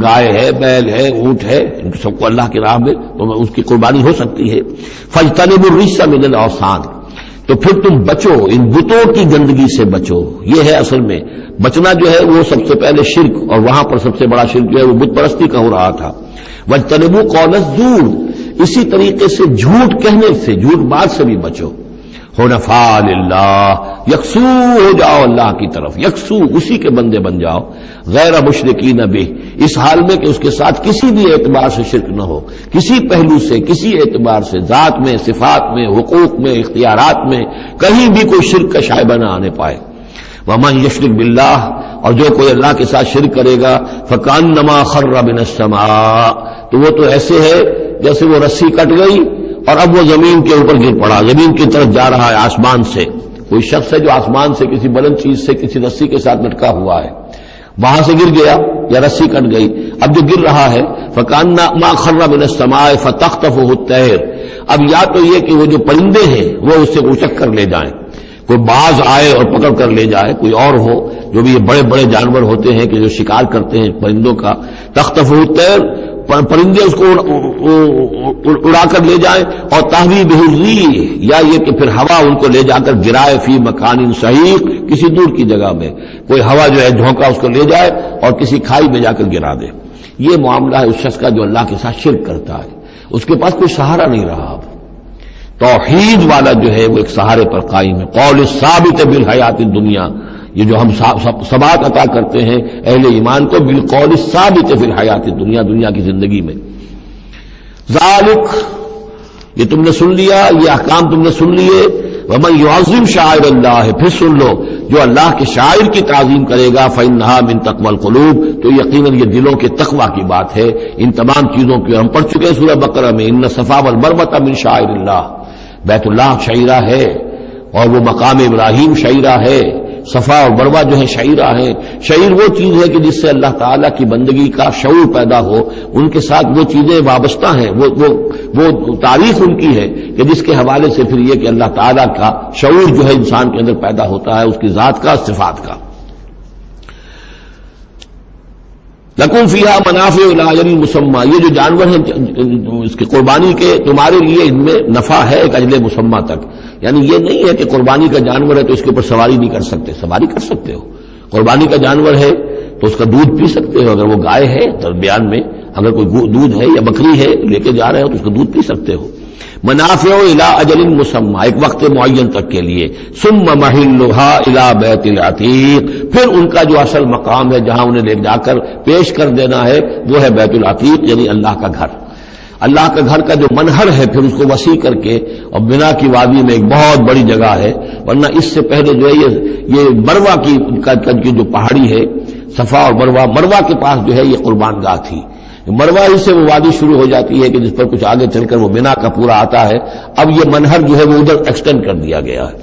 گائے ہے، بیل ہے، اونٹ ہے، ان سب کو اللہ کی راہ میں تو اس کی قربانی ہو سکتی ہے۔ فَاجْتَنِبُوا الرِّجْسَ مِنَ الْأَوْثَانِ، تو پھر تم بچو، ان بتوں کی گندگی سے بچو۔ یہ ہے اصل میں بچنا جو ہے وہ سب سے پہلے شرک، اور وہاں پر سب سے بڑا شرک جو ہے وہ بت پرستی کا ہو رہا تھا۔ وَاجْتَنِبُوا قَوْلَ الزُّورِ، اسی طریقے سے جھوٹ کہنے سے، جھوٹ بات سے بھی بچو۔ حنفاء للہ، یکسو ہو جاؤ اللہ کی طرف، یکسو اسی کے بندے بن جاؤ، غیر مشرکین بہ، اس حال میں کہ اس کے ساتھ کسی بھی اعتبار سے شرک نہ ہو، کسی پہلو سے، کسی اعتبار سے، ذات میں، صفات میں، حقوق میں، اختیارات میں، کہیں بھی کوئی شرک کا شائبہ نہ آنے پائے۔ ومن یشرک باللہ، اور جو کوئی اللہ کے ساتھ شرک کرے گا، فکأنما خر من السماء، تو وہ تو ایسے ہے جیسے وہ رسی کٹ گئی اور اب وہ زمین کے اوپر گر پڑا، زمین کی طرف جا رہا ہے آسمان سے۔ کوئی شخص ہے جو آسمان سے کسی بلند چیز سے کسی رسی کے ساتھ لٹکا ہوا ہے، وہاں سے گر گیا یا رسی کٹ گئی، اب جو گر رہا ہے فکأنما خر من السماء فتخطفه الطير، اب یا تو یہ کہ وہ جو پرندے ہیں وہ اس سے اچک کر لے جائیں، کوئی باز آئے اور پکڑ کر لے جائے، کوئی اور ہو، جو بھی یہ بڑے بڑے جانور ہوتے ہیں کہ جو شکار کرتے ہیں پرندوں کا، تخطفه الطير، پرندے اس کو اڑا کر لے جائیں، اور تہوی بہ الريح، یا یہ کہ پھر ہوا ان کو لے جا کر گرائے فی مکان صحیح، کسی دور کی جگہ میں کوئی ہوا جو ہے جھونکا اس کو لے جائے اور کسی کھائی میں جا کر گرا دے۔ یہ معاملہ ہے اس شخص کا جو اللہ کے ساتھ شرک کرتا ہے، اس کے پاس کوئی سہارا نہیں رہا۔ اب توحید والا جو ہے وہ ایک سہارے پر قائم ہے۔ قول ثابت بالحیات الدنیا، یہ جو ہم ثبات عطا کرتے ہیں اہل ایمان کو، بالقول ثابت فی الحیات الدنیا، دنیا کی زندگی میں۔ ذالک، یہ تم نے سن لیا، یہ احکام تم نے سن لیے۔ ومن یعظم شعائر اللہ، پھر سن لو جو اللہ کے شاعر کی تعظیم کرے گا، فإنہا من تقوی القلوب، تو یقیناً یہ دلوں کے تقوی کی بات ہے۔ ان تمام چیزوں کی ہم پڑھ چکے ہیں سورہ بقرہ میں، ان الصفا والمروۃ من شعائر اللہ، بیت اللہ شعیرہ ہے اور وہ مقام ابراہیم شعیرہ ہے، صفا اور مروہ جو ہے شعیرہ ہیں۔ شعیر وہ چیز ہے کہ جس سے اللہ تعالیٰ کی بندگی کا شعور پیدا ہو، ان کے ساتھ وہ چیزیں وابستہ ہیں، وہ تاریخ ان کی ہے کہ جس کے حوالے سے پھر یہ کہ اللہ تعالیٰ کا شعور جو ہے انسان کے اندر پیدا ہوتا ہے، اس کی ذات کا، صفات کا۔ لکم فیہا منافع الی اجل مسمى، یہ جو جانور ہیں اس کی قربانی کے، تمہارے لیے ان میں نفع ہے ایک اجل مسمى تک، یعنی یہ نہیں ہے کہ قربانی کا جانور ہے تو اس کے اوپر سواری نہیں کر سکتے، سواری کر سکتے ہو۔ قربانی کا جانور ہے تو اس کا دودھ پی سکتے ہو، اگر وہ گائے ہے درمیان میں اگر کوئی دودھ ہے یا بکری ہے لے کے جا رہے ہو تو اس کا دودھ پی سکتے ہو۔ منافع الی اجل مسمى، ایک وقت معین تک کے لیے۔ ثم محلها الی بیت العتیق، پھر ان کا جو اصل مقام ہے جہاں انہیں لے جا کر پیش کر دینا ہے وہ ہے بیت العتیق، یعنی اللہ کا گھر۔ اللہ کا گھر کا جو منہر ہے پھر اس کو وسیع کر کے، اور بنا کی وادی میں ایک بہت بڑی جگہ ہے، ورنہ اس سے پہلے جو ہے یہ مروہ کی جو پہاڑی ہے، صفا اور مروہ کے پاس جو ہے یہ قربان گاہ تھی۔ مروہ ہی سے وہ وادی شروع ہو جاتی ہے کہ جس پر کچھ آگے چل کر وہ بنا کا پورا آتا ہے، اب یہ منہر جو ہے وہ ادھر ایکسٹینڈ کر دیا گیا ہے۔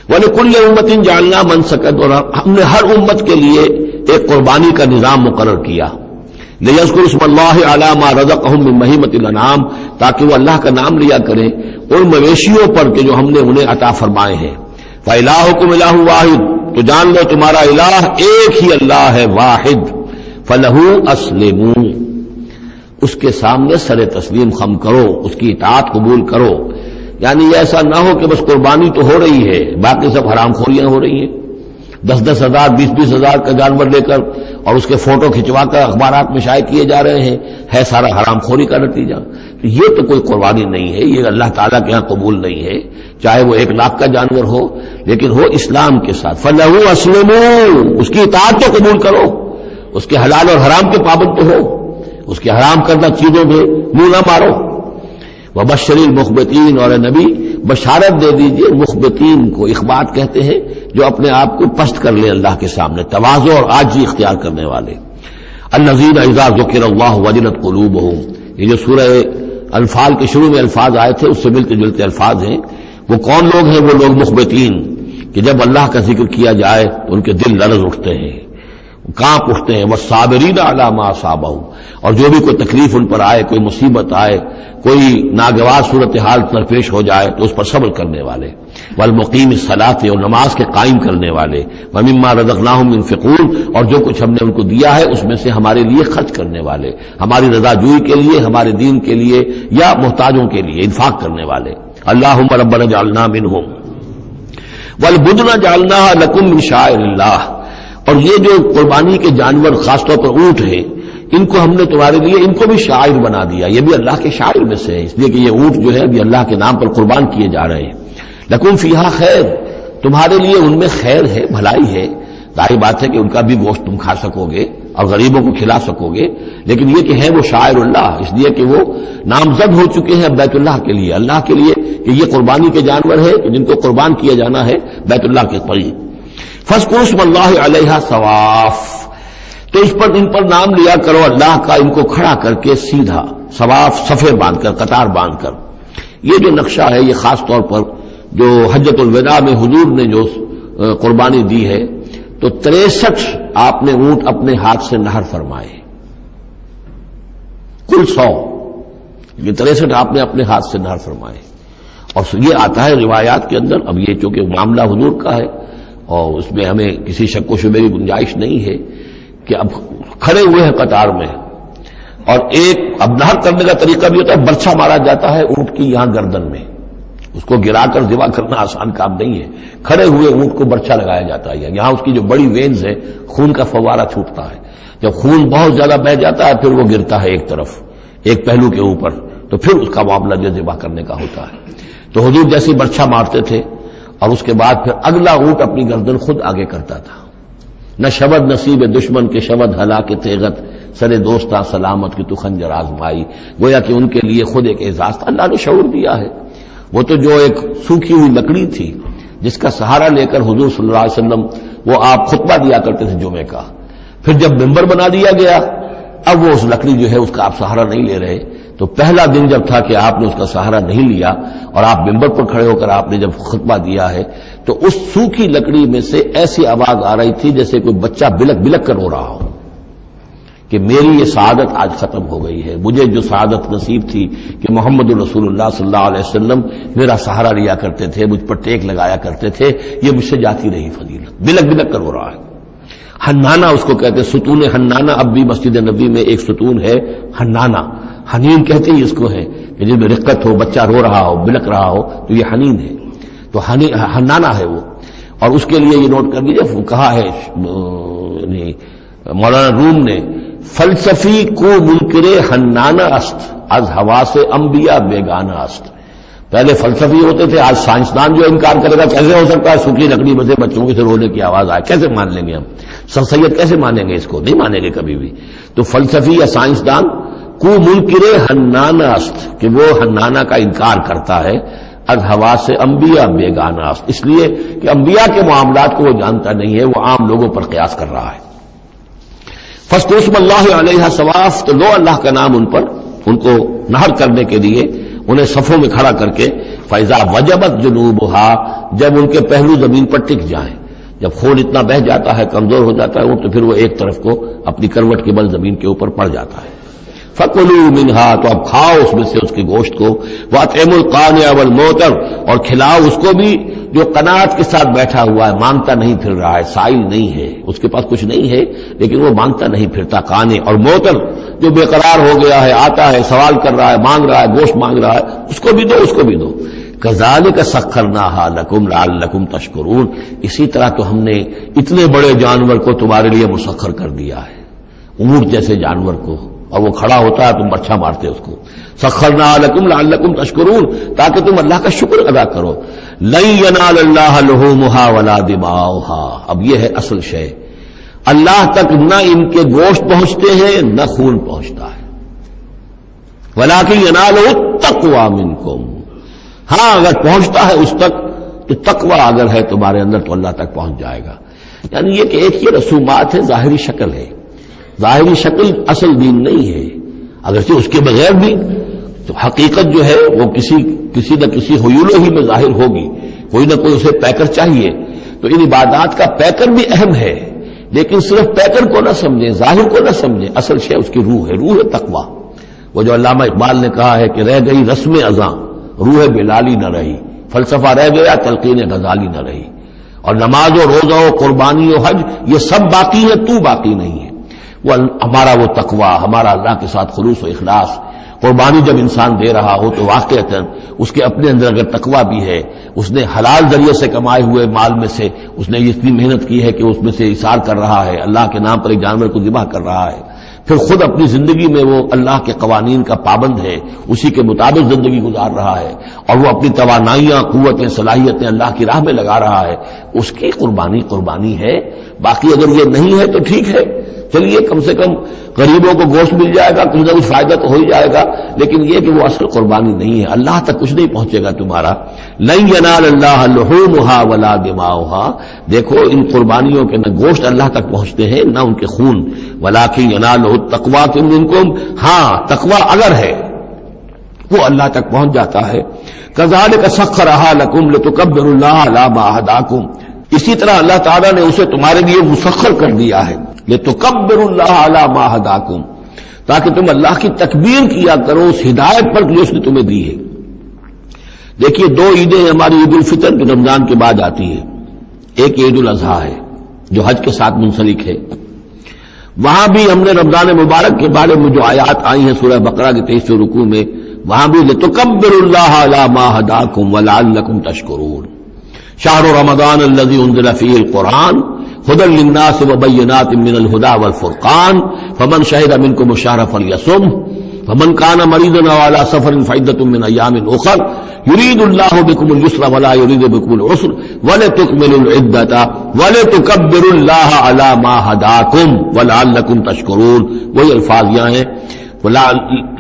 وَلِكُلِّ أُمَّةٍ جَعَلْنَا مَنسَكًا، اور ہم نے ہر امت کے لیے ایک قربانی کا نظام مقرر کیا۔ لِيَذْكُرُوا اسْمَ اللَّهِ عَلَىٰ مَا رَزَقَهُم مِّن بَهِيمَةِ الْأَنْعَامِ، تاکہ وہ اللہ کا نام لیا کریں ان مویشیوں پر کہ جو ہم نے انہیں عطا فرمائے ہیں۔ فَإِلَٰهُكُمْ إِلَٰهٌ وَاحِدٌ، تو جان لو تمہارا الہ ایک ہی اللہ ہے، واحد۔ فلہو اسلموا، اس کے سامنے سر تسلیم خم کرو، اس کی اطاعت قبول کرو. یعنی ایسا نہ ہو کہ بس قربانی تو ہو رہی ہے، باقی سب حرام خوریاں ہو رہی ہیں، 10-10 ہزار 20-20 ہزار کا جانور لے کر اور اس کے فوٹو کھنچوا کر اخبارات میں شائع کیے جا رہے ہیں، ہے سارا حرام خوری کا نتیجہ. تو یہ تو کوئی قربانی نہیں ہے، یہ اللہ تعالیٰ کے ہاں قبول نہیں ہے، چاہے وہ 1 لاکھ کا جانور ہو لیکن ہو اسلام کے ساتھ. فَلَهُ أَسْلِمُوا، اس کی اطاعت تو قبول کرو، اس کے حلال اور حرام کے پابند تو ہو، اس کے حرام کردہ چیزوں میں منہ نہ مارو. وَبَشِّرِ الْمُخْبِتِينَ، اور نبی بشارت دے دیجئے مخبتین کو، اخبات کہتے ہیں جو اپنے آپ کو پست کر لیں اللہ کے سامنے، تواضع اور عاجزی اختیار کرنے والے. الذین اذا ذکر اللہ وجلت قلوبہم، یہ جو سورہ انفال کے شروع میں الفاظ آئے تھے اس سے ملتے جلتے الفاظ ہیں. وہ کون لوگ ہیں؟ وہ لوگ مخبتین کہ جب اللہ کا ذکر کیا جائے تو ان کے دل لرز اٹھتے ہیں، کانپ اٹھتے ہیں. والصابرین علی ما اصابہم، اور جو بھی کوئی تکلیف ان پر آئے، کوئی مصیبت آئے، کوئی ناگوار صورتحال درپیش ہو جائے تو اس پر صبر کرنے والے. والمقیم الصلاۃ، اور نماز کے قائم کرنے والے. ومما رزقناہم ينفقون، اور جو کچھ ہم نے ان کو دیا ہے اس میں سے ہمارے لیے خرچ کرنے والے، ہماری رضا جوئی کے لیے، ہمارے دین کے لیے یا محتاجوں کے لیے انفاق کرنے والے. اللہم ربنا اجعلنا منہم والبدن جعلناها لکم من شعائر اللہ. اور یہ جو قربانی کے جانور خاص طور پر اونٹ ہیں، ان کو ہم نے تمہارے لیے ان کو بھی شاعر بنا دیا، یہ بھی اللہ کے شاعر میں سے ہے، اس لیے کہ یہ اونٹ جو ہے ابھی اللہ کے نام پر قربان کیے جا رہے ہیں. لکم فیہا خیر، تمہارے لیے ان میں خیر ہے، بھلائی ہے. ظاہر بات ہے کہ ان کا بھی گوشت تم کھا سکو گے اور غریبوں کو کھلا سکو گے، لیکن یہ کہ ہے وہ شاعر اللہ، اس لیے کہ وہ نامزد ہو چکے ہیں بیت اللہ کے لیے، اللہ کے لیے کہ یہ قربانی کے جانور ہے کہ جن کو قربان کیا جانا ہے بیت اللہ کے قریب. فاذکروا اسم اللہ علیہا صواف، تو اس پر ان پر نام لیا کرو اللہ کا، ان کو کھڑا کر کے سیدھا، صواف صفے باندھ کر، قطار باندھ کر. یہ جو نقشہ ہے یہ خاص طور پر جو حجۃ الوداع میں حضور نے جو قربانی دی ہے تو 63 آپ نے اونٹ اپنے ہاتھ سے نہر فرمائے، کل 100، یہ 63 آپ نے اپنے ہاتھ سے نہر فرمائے. اور یہ آتا ہے روایات کے اندر. اب یہ چونکہ معاملہ حضور کا ہے اور اس میں ہمیں کسی شک و شبے کی گنجائش نہیں ہے کہ اب کھڑے ہوئے ہیں قطار میں، اور ایک اب نہر کرنے کا طریقہ بھی ہوتا ہے، برچھا مارا جاتا ہے اونٹ کی یہاں گردن میں، اس کو گرا کر ذبح کرنا آسان کام نہیں ہے. کھڑے ہوئے اونٹ کو برچھا لگایا جاتا ہے، یہاں اس کی جو بڑی وینز ہے خون کا فوارہ چھوٹتا ہے، جب خون بہت زیادہ بہہ جاتا ہے پھر وہ گرتا ہے ایک طرف، ایک پہلو کے اوپر، تو پھر اس کا معاملہ جو ذبح کرنے کا ہوتا ہے. تو حضور جیسی برچھا مارتے تھے اور اس کے بعد پھر اگلا اونٹ اپنی گردن خود آگے کرتا تھا. نہ شبد نصیب دشمن کے شبد ہلاک تیغت، سر دوستاں سلامت کی تو خنجر آزمائی. گویا کہ ان کے لیے خود ایک اعزاز اللہ نے شعور دیا ہے. وہ تو جو ایک سوکھی ہوئی لکڑی تھی جس کا سہارا لے کر حضور صلی اللہ علیہ وسلم وہ آپ خطبہ دیا کرتے تھے جمعے کا، پھر جب ممبر بنا دیا گیا اب وہ اس لکڑی جو ہے اس کا آپ سہارا نہیں لے رہے. تو پہلا دن جب تھا کہ آپ نے اس کا سہارا نہیں لیا اور آپ ممبر پر کھڑے ہو کر آپ نے جب خطبہ دیا ہے تو اس سوکھی لکڑی میں سے ایسی آواز آ رہی تھی جیسے کوئی بچہ بلک بلک کر رو رہا ہو کہ میری یہ سعادت آج ختم ہو گئی ہے. مجھے جو سعادت نصیب تھی کہ محمد رسول اللہ صلی اللہ علیہ وسلم میرا سہارا لیا کرتے تھے، مجھ پر ٹیک لگایا کرتے تھے، یہ مجھ سے جاتی رہی فضیلت. بلک بلک کر رو رہا ہے. حنانہ اس کو کہتے ہیں، ستون حنانہ. اب بھی مسجد نبی میں ایک ستون ہے حنانہ، حنین کہتے ہی اس کو ہے کہ جس میں رقت ہو، بچہ رو رہا ہو، بلک رہا ہو تو یہ حنین ہے. تو حنانہ ہے وہ. اور اس کے لیے یہ نوٹ کر لیجیے، کہا ہے مولانا روم نے، فلسفی کو منکر حنانہ است، از ہوا سے انبیاء بیگانہ است. پہلے فلسفی ہوتے تھے، آج سائنسدان جو انکار کرے گا کیسے ہو سکتا ہے سوکھی لکڑی میں سے بچوں کے سے رونے کی آواز آئے، کیسے مان لیں گے ہم؟ سر سید کیسے مانیں گے اس کو؟ نہیں مانیں گے کبھی بھی. تو فلسفی یا سائنسدان کو منکر حنانہ است کہ وہ حنانہ کا انکار کرتا ہے، از ہوا سے انبیاء بیگانہ است، اس لیے کہ انبیاء کے معاملات کو وہ جانتا نہیں ہے، وہ عام لوگوں پر قیاس کر رہا ہے. فاذکروا اسم اللہ علیہا صواف، تو لو اللہ کا نام ان پر، ان کو نہر کرنے کے لیے انہیں صفوں میں کھڑا کر کے. فاذا وجبت جنوبها، جب ان کے پہلو زمین پر ٹک جائیں، جب خون اتنا بہہ جاتا ہے، کمزور ہو جاتا ہے تو پھر وہ ایک طرف کو اپنی کروٹ کے بل زمین کے اوپر پڑ جاتا ہے. فَكُلُوا مِنْهَا، تو اب کھاؤ اس میں سے اس کے گوشت کو، وَأَطْعِمُوا الْقَانِعَ وَالْمُعْتَرَ، اور کھلاؤ اس کو بھی جو قناعت کے ساتھ بیٹھا ہوا ہے، مانگتا نہیں پھر رہا ہے، سائل نہیں ہے، اس کے پاس کچھ نہیں ہے لیکن وہ مانگتا نہیں پھرتا، قانع، اور معتر جو بے قرار ہو گیا ہے، آتا ہے سوال کر رہا ہے، مانگ رہا ہے، گوشت مانگ رہا ہے، اس کو بھی دو، اس کو بھی دو۔ كَذَلِكَ سَخَّرْنَاهَا لَكُمْ لَعَلَّكُمْ تَشْكُرُونَ، اسی طرح تو ہم نے اتنے بڑے جانور کو تمہارے لیے مسخر کر دیا ہے، اونٹ جیسے جانور کو، اور وہ کھڑا ہوتا ہے تم برچھا مارتے اس کو، سخرنا لکم لعلکم تشکرون، تاکہ تم اللہ کا شکر ادا کرو۔ لن ینال اللہ لحومها ولا دماؤها، اب یہ ہے اصل شے، اللہ تک نہ ان کے گوشت پہنچتے ہیں نہ خون پہنچتا ہے، ولکن ینالہ التقوی منکم، ہاں اگر پہنچتا ہے اس تک تو تقوی اگر ہے تمہارے اندر تو اللہ تک پہنچ جائے گا۔ یعنی یہ کہ ایک یہ رسومات ہے، ظاہری شکل ہے، ظاہری شکل اصل دین نہیں ہے، اگرچہ اس کے بغیر بھی تو حقیقت جو ہے وہ کسی نہ کسی حیولے ہی میں ظاہر ہوگی، کوئی نہ کوئی اسے پیکر چاہیے۔ تو ان عبادات کا پیکر بھی اہم ہے، لیکن صرف پیکر کو نہ سمجھیں، ظاہر کو نہ سمجھیں، اصل شے اس کی روح ہے، روح تقویٰ۔ وہ جو علامہ اقبال نے کہا ہے کہ رہ گئی رسم اذاں روح بلالی نہ رہی، فلسفہ رہ گیا تلقین غزالی نہ رہی، اور نماز و روزہ و قربانی و حج یہ سب باقی ہے، تو باقی نہیں ہے۔ وہ ہمارا وہ تقویٰ، ہمارا اللہ کے ساتھ خلوص و اخلاص، قربانی جب انسان دے رہا ہو تو واقعتاً اس کے اپنے اندر اگر تقویٰ بھی ہے، اس نے حلال ذریعے سے کمائے ہوئے مال میں سے اس نے اتنی محنت کی ہے کہ اس میں سے اثار کر رہا ہے، اللہ کے نام پر ایک جانور کو ذبح کر رہا ہے، پھر خود اپنی زندگی میں وہ اللہ کے قوانین کا پابند ہے، اسی کے مطابق زندگی گزار رہا ہے، اور وہ اپنی توانائیاں، قوتیں، صلاحیتیں اللہ کی راہ میں لگا رہا ہے، اس کی قربانی ہے۔ باقی اگر یہ نہیں ہے تو ٹھیک ہے، چلیے کم سے کم غریبوں کو گوشت مل جائے گا، کچھ نہ کچھ فائدہ تو ہو ہی جائے گا، لیکن یہ کہ وہ اصل قربانی نہیں ہے، اللہ تک کچھ نہیں پہنچے گا تمہارا۔ لن ینال اللہ لحومها ولا دماؤها، دیکھو ان قربانیوں کے نہ گوشت اللہ تک پہنچتے ہیں نہ ان کے خون، ولکن ینالہ التقوی منکم، ہاں تقوی اگر ہے وہ اللہ تک پہنچ جاتا ہے۔ کذالک سخرھا لکم لتکبروا اللہ علی ما ھداکم، اسی طرح اللہ تعالیٰ نے اسے تمہارے لیے مسخر کر دیا ہے، لتکبروا اللہ علی ما ھداکم، تاکہ تم اللہ کی تکبیر کیا کرو اس ہدایت پر جو اس نے تمہیں دی ہے۔ دیکھیے دو عیدیں ہماری، عید الفطر جو رمضان کے بعد آتی ہے، ایک عید الاضحیٰ ہے جو حج کے ساتھ منسلک ہے، وہاں بھی ہم نے رمضان مبارک کے بارے میں جو آیات آئی ہیں سورہ بقرہ کے 23ویں رکوع میں، وہاں بھی لتکبروا اللہ علی ما ھداکم ولعلکم تشکرون۔ شہر رمضان الذی انزل فیہ القرآن هدى للناس وبينات من الهدى والفرقان فمن شهد منكم الشهر فليصم فمن كان مريضا أو على سفر فعدة من أيام أخر يريد الله بكم اليسر ولا يريد بكم العسر ولتكملوا العدة ولتكبروا الله على ما هداكم ولعلكم تشكرون۔ وہی الفاظ یہاں ہیں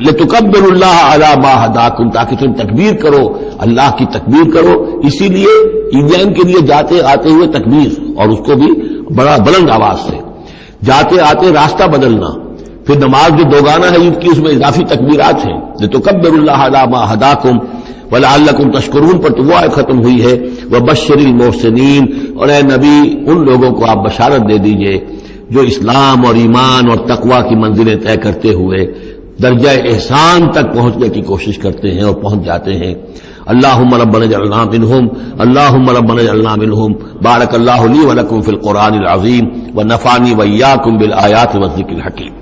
لتکبروا اللہ علی ما ھداکم، تاکہ تم تکبیر کرو، اللہ کی تکبیر کرو۔ اسی لیے عیدین کے لیے جاتے آتے ہوئے تکبیر، اور اس کو بھی بڑا بلند آواز سے، جاتے آتے راستہ بدلنا، پھر نماز جو دوگانہ ہے عید کی اس میں اضافی تکبیرات ہیں، لتکبروا اللہ علی ما ھداکم ولعلکم تشکرون پر تو وہ آیت ختم ہوئی ہے، وبشر المحسنین، اور اے نبی ان لوگوں کو آپ بشارت دے دیجئے جو اسلام اور ایمان اور تقوی کی منزلیں طے کرتے ہوئے درجہ احسان تک پہنچنے کی کوشش کرتے ہیں اور پہنچ جاتے ہیں۔ اللہم ربنا اجعلنا منہم، اللہم ربنا اجعلنا منہم۔ بارک اللہ لی ولکم فی القرآن العظیم ونفعنی وإیاکم بالآیات والذکر الحکیم۔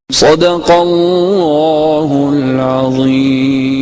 صدق اللہ العظیم۔